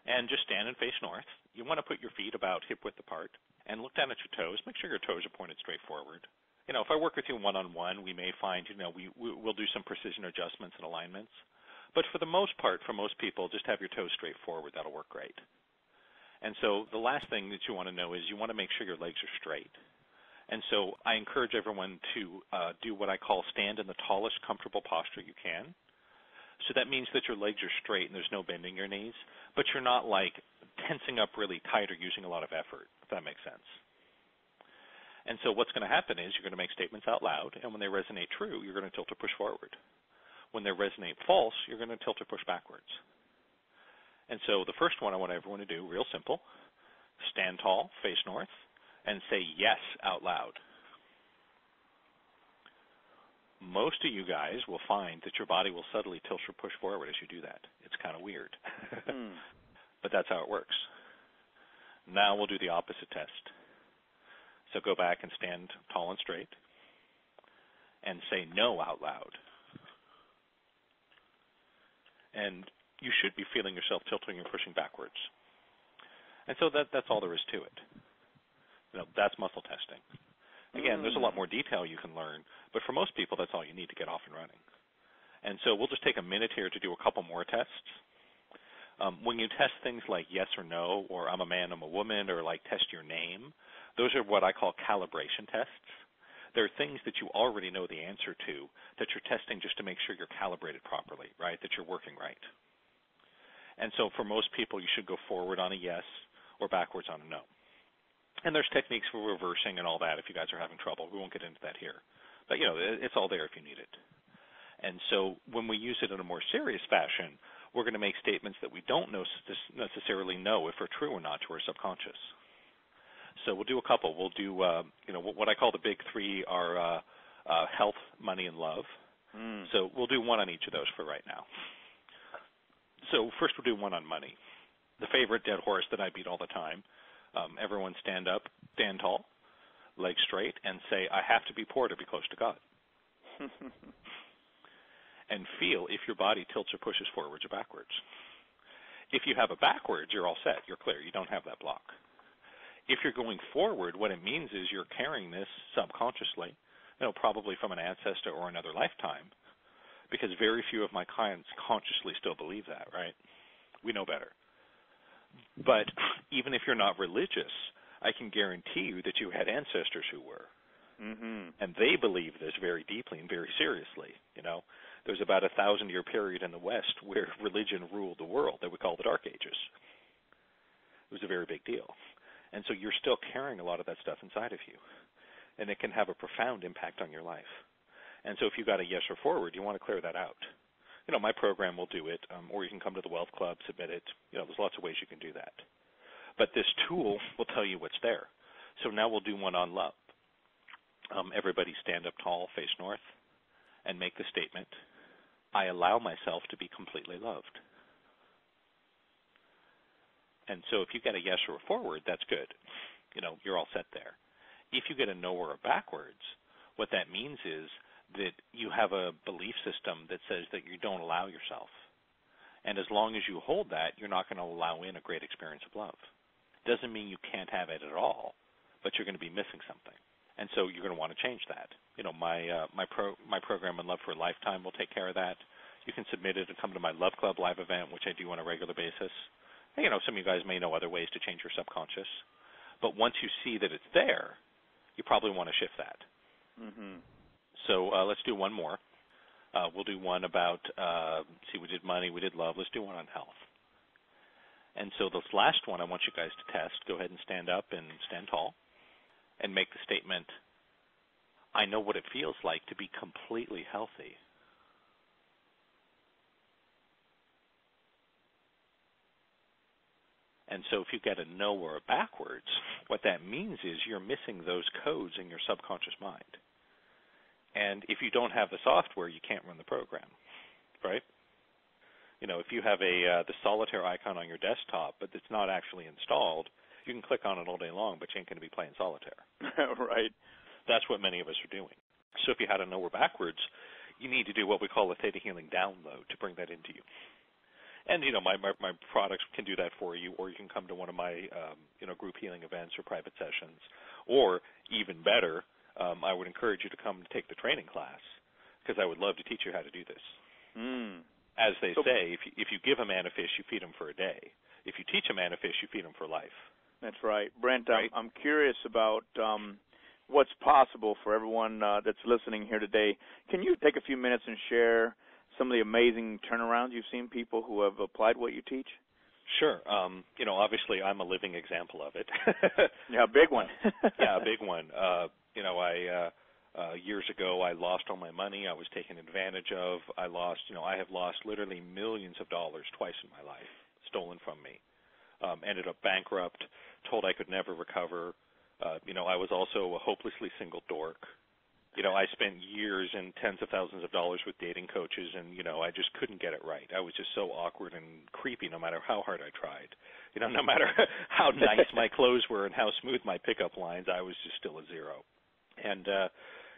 and just stand and face north. You want to put your feet about hip width apart and look down at your toes. Make sure your toes are pointed straight forward. If I work with you one-on-one, we may find, we'll do some precision adjustments and alignments. But for the most part, for most people, just have your toes straight forward. That'll work great. And so the last thing that you want to know is you want to make sure your legs are straight. And so I encourage everyone to do what I call stand in the tallest comfortable posture you can. So that means that your legs are straight and there's no bending your knees, but you're not like tensing up really tight or using a lot of effort, if that makes sense. And so what's going to happen is you're going to make statements out loud, and when they resonate true, you're going to tilt or push forward. When they resonate false, you're going to tilt or push backwards. And so the first one I want everyone to do, real simple, stand tall, face north, and say yes out loud. Most of you guys will find that your body will subtly tilt or push forward as you do that. It's kind of weird. But that's how it works. Now we'll do the opposite test. So go back and stand tall and straight and say no out loud. And you should be feeling yourself tilting and pushing backwards. And so that's all there is to it. That's muscle testing. Again, there's a lot more detail you can learn, but for most people, that's all you need to get off and running. And so we'll just take a minute here to do a couple more tests. When you test things like yes or no, or I'm a man, I'm a woman, or like test your name, those are what I call calibration tests. They're things that you already know the answer to that you're testing just to make sure you're calibrated properly, right, that you're working right. And so for most people, you should go forward on a yes or backwards on a no. And there's techniques for reversing and all that if you guys are having trouble. We won't get into that here. But, it's all there if you need it. And so when we use it in a more serious fashion, we're going to make statements that we don't necessarily know if are true or not to our subconscious. So we'll do a couple. We'll do, what I call the big three are health, money, and love. So we'll do one on each of those for right now. So first we'll do one on money. The favorite dead horse that I beat all the time. Everyone stand up, stand tall, legs straight, and say, I have to be poor to be close to God. And feel if your body tilts or pushes forwards or backwards. If you have it backwards, you're all set. You're clear. You don't have that block. If you're going forward, what it means is you're carrying this subconsciously, probably from an ancestor or another lifetime, because very few of my clients consciously still believe that, right? We know better. But even if you're not religious, I can guarantee you that you had ancestors who were. And they believe this very deeply and very seriously. There's about a 1,000-year period in the West where religion ruled the world that we call the Dark Ages. It was a very big deal. And so you're still carrying a lot of that stuff inside of you. And it can have a profound impact on your life. And so if you got a yes or forward, you want to clear that out. My program will do it, or you can come to the Wealth Club, submit it. There's lots of ways you can do that. But this tool will tell you what's there. So now we'll do one on love. Everybody stand up tall, face north, and make the statement, I allow myself to be completely loved. And so if you get a yes or a forward, that's good. You're all set there. If you get a no or a backwards, what that means is that you have a belief system that says that you don't allow yourself. And as long as you hold that, you're not going to allow in a great experience of love. Doesn't mean you can't have it at all, but you're going to be missing something. And so you're going to want to change that. My program on Love for a Lifetime will take care of that. You can submit it and come to my Love Club live event, which I do on a regular basis. And, some of you guys may know other ways to change your subconscious. But once you see that it's there, you probably want to shift that. So let's do one more. We'll do one about, we did money, we did love. Let's do one on health. And so this last one I want you guys to test. Go ahead and stand up and stand tall and make the statement, I know what it feels like to be completely healthy. And so if you get a no or a backwards, what that means is you're missing those codes in your subconscious mind. And if you don't have the software, you can't run the program, right? If you have the solitaire icon on your desktop, but it's not actually installed, you can click on it all day long, but you ain't going to be playing solitaire. Right. That's what many of us are doing. So if you had a no or backwards, you need to do what we call a Theta Healing download to bring that into you. And, my products can do that for you, or you can come to one of my, group healing events or private sessions. Or, even better, I would encourage you to come and take the training class, because I would love to teach you how to do this. As they say, if you give a man a fish, you feed him for a day. If you teach a man a fish, you feed him for life. That's right. Brent, right? I'm curious about what's possible for everyone that's listening here today. Can you take a few minutes and share some of the amazing turnarounds you've seen people who have applied what you teach? Sure. Obviously I'm a living example of it. Yeah, a big one. Yeah, a big one. Years ago I lost all my money. I was taken advantage of. I have lost literally millions of dollars twice in my life, stolen from me. Ended up bankrupt, told I could never recover. I was also a hopelessly single dork. I spent years and tens of thousands of dollars with dating coaches, and, I just couldn't get it right. I was just so awkward and creepy no matter how hard I tried. No matter how nice my clothes were and how smooth my pickup lines, I was just still a zero. And,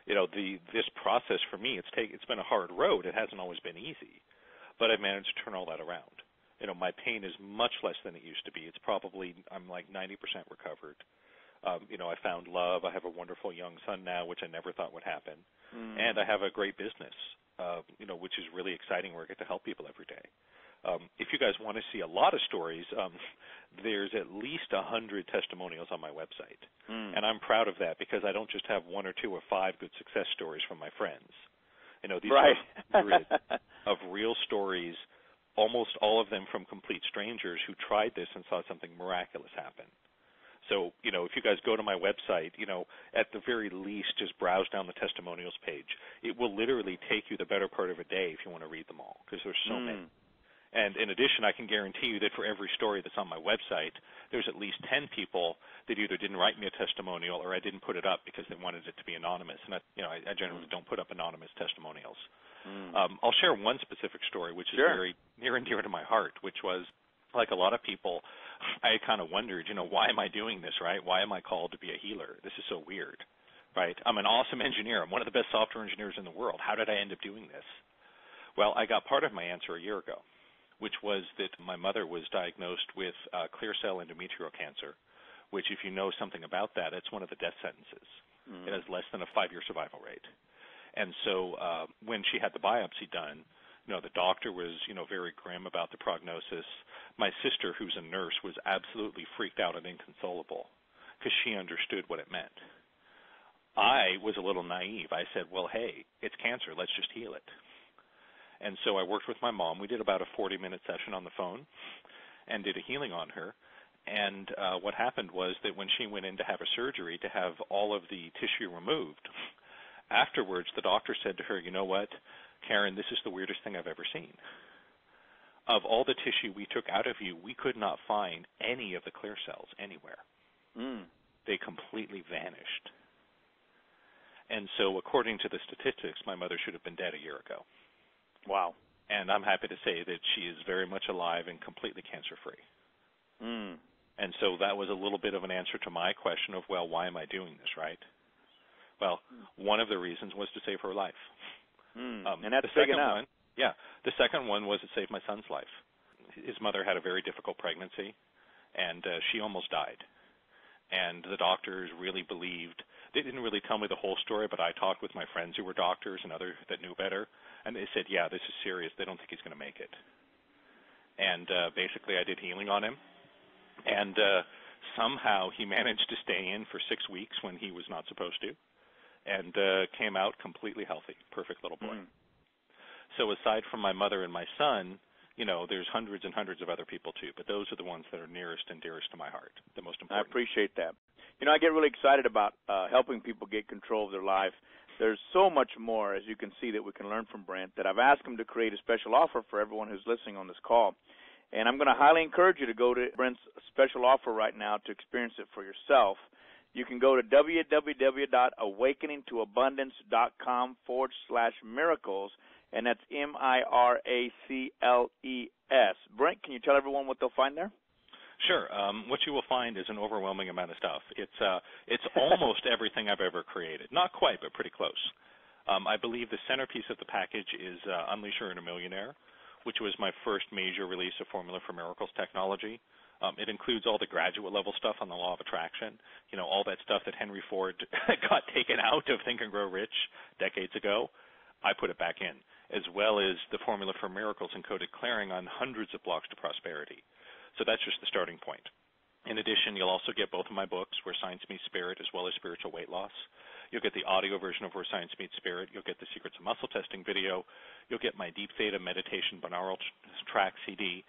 this process for me, it's been a hard road. It hasn't always been easy, but I've managed to turn all that around. My pain is much less than it used to be. I'm like 90% recovered. I found love. I have a wonderful young son now, which I never thought would happen. And I have a great business, which is really exciting where I get to help people every day. If you guys want to see a lot of stories, there's at least 100 testimonials on my website. And I'm proud of that because I don't just have 1 or 2 or 5 good success stories from my friends. These right. are hundreds of real stories, almost all of them from complete strangers who tried this and saw something miraculous happen. So, if you guys go to my website, at the very least, just browse down the testimonials page. It will literally take you the better part of a day if you want to read them all, because there's so many. And in addition, I can guarantee you that for every story that's on my website, there's at least 10 people that either didn't write me a testimonial or I didn't put it up because they wanted it to be anonymous. And I generally don't put up anonymous testimonials. I'll share one specific story, which is very near and dear to my heart, which was, like a lot of people, I kind of wondered, why am I doing this, right? Why am I called to be a healer? This is so weird, right? I'm an awesome engineer. I'm one of the best software engineers in the world. How did I end up doing this? Well, I got part of my answer a year ago, which was that my mother was diagnosed with clear cell endometrial cancer, which, if you know something about that, it's one of the death sentences. It has less than a 5-year survival rate. And so when she had the biopsy done, the doctor was, very grim about the prognosis. My sister, who's a nurse, was absolutely freaked out and inconsolable because she understood what it meant. I was a little naive. I said, well, hey, it's cancer. Let's just heal it. And so I worked with my mom. We did about a 40-minute session on the phone and did a healing on her. And what happened was that when she went in to have a surgery to have all of the tissue removed, afterwards the doctor said to her, you know what, Karen, this is the weirdest thing I've ever seen. Of all the tissue we took out of you, we could not find any of the clear cells anywhere. They completely vanished. And so according to the statistics, my mother should have been dead a year ago. Wow. And I'm happy to say that she is very much alive and completely cancer-free. And so that was a little bit of an answer to my question of, well, why am I doing this, right? Well, one of the reasons was to save her life. And that's big enough. The second one was it saved my son's life. His mother had a very difficult pregnancy, and she almost died. And the doctors really believed, they didn't really tell me the whole story, but I talked with my friends who were doctors and others that knew better, and they said, yeah, this is serious. They don't think he's going to make it. And basically I did healing on him, and somehow he managed to stay in for 6 weeks when he was not supposed to, and came out completely healthy, perfect little boy. So aside from my mother and my son, there's hundreds and hundreds of other people too, but those are the ones that are nearest and dearest to my heart, the most important. I appreciate that. I get really excited about helping people get control of their life. There's so much more, as you can see, that we can learn from Brent, that I've asked him to create a special offer for everyone who's listening on this call. And I'm going to highly encourage you to go to Brent's special offer right now to experience it for yourself. You can go to www.awakeningtoabundance.com/miracles, and that's MIRACLES. Brent, can you tell everyone what they'll find there? Sure. What you will find is an overwhelming amount of stuff. It's almost everything I've ever created. Not quite, but pretty close. I believe the centerpiece of the package is Unleash Your Inner Millionaire, which was my first major release of Formula for Miracles technology. It includes all the graduate level stuff on the law of attraction, all that stuff that Henry Ford got taken out of Think and Grow Rich decades ago. I put it back in, as well as the Formula for Miracles encoded clearing on hundreds of blocks to prosperity. So that's just the starting point. In addition, you'll also get both of my books, Where Science Meets Spirit, as well as Spiritual Weight Loss. You'll get the audio version of Where Science Meets Spirit. You'll get the Secrets of Muscle Testing video. You'll get my Deep Theta Meditation binaural track CD.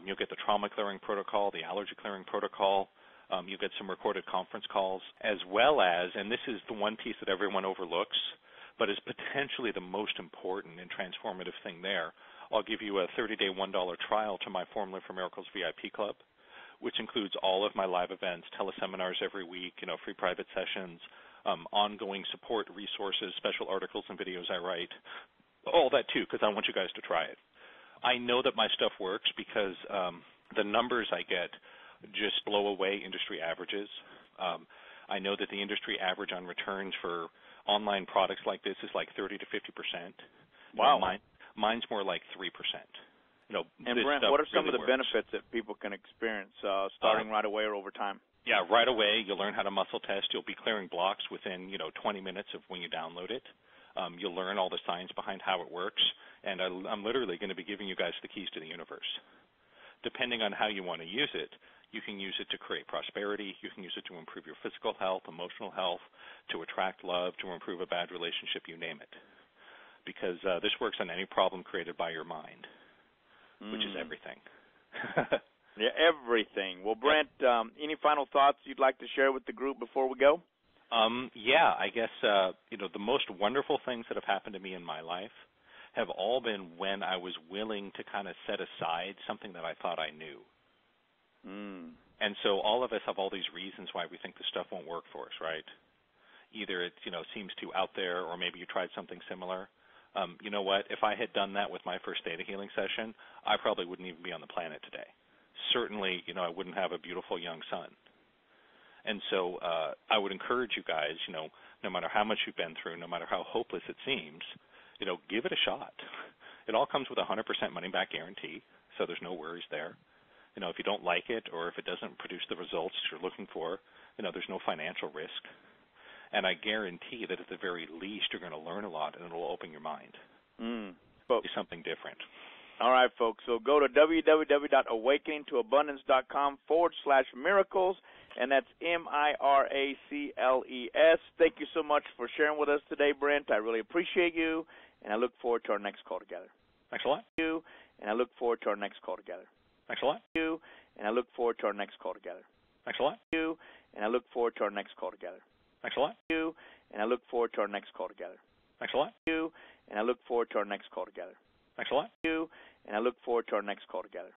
You'll get the Trauma Clearing Protocol, the Allergy Clearing Protocol. You'll get some recorded conference calls, as well as, and this is the one piece that everyone overlooks, but is potentially the most important and transformative thing there, I'll give you a 30-day $1 trial to my Formula for Miracles VIP Club, which includes all of my live events, teleseminars every week, free private sessions, ongoing support resources, special articles and videos I write, all that too, because I want you guys to try it. I know that my stuff works because the numbers I get just blow away industry averages. I know that the industry average on returns for online products like this is like 30 to 50%. Wow. Mine's more like 3%. And Brent, what are some of the benefits that people can experience starting right away or over time? Yeah, right away you'll learn how to muscle test. You'll be clearing blocks within 20 minutes of when you download it. You'll learn all the science behind how it works, and I'm literally going to be giving you guys the keys to the universe. Depending on how you want to use it, you can use it to create prosperity. You can use it to improve your physical health, emotional health, to attract love, to improve a bad relationship, you name it. Because this works on any problem created by your mind, which is everything. Yeah, everything. Well, Brent, any final thoughts you'd like to share with the group before we go? Yeah, I guess, the most wonderful things that have happened to me in my life have all been when I was willing to kind of set aside something that I thought I knew. And so all of us have all these reasons why we think this stuff won't work for us, right? Either it, seems too out there, or maybe you tried something similar. You know what? If I had done that with my first Theta Healing session, I probably wouldn't even be on the planet today. Certainly, I wouldn't have a beautiful young son. And so I would encourage you guys, no matter how much you've been through, no matter how hopeless it seems, give it a shot. It all comes with a 100% money-back guarantee, so there's no worries there. If you don't like it or if it doesn't produce the results you're looking for, there's no financial risk. And I guarantee that at the very least you're going to learn a lot and it will open your mind. Be something different. All right, folks. So go to www.awakeningtoabundance.com/miracles, and that's MIRACLES. Thank you so much for sharing with us today, Brent. I really appreciate you, and I look forward to our next call together. Thanks a lot. Thank you, and I look forward to our next call together. Thanks a lot. Thank you, and I look forward to our next call together. Thanks a lot. Thank you, and I look forward to our next call together. Thanks a lot. Thank you, and I look forward to our next call together. Thanks a lot. Thank you, and I look forward to our next call together. Thanks a lot. Thank you, and I look forward to our next call together.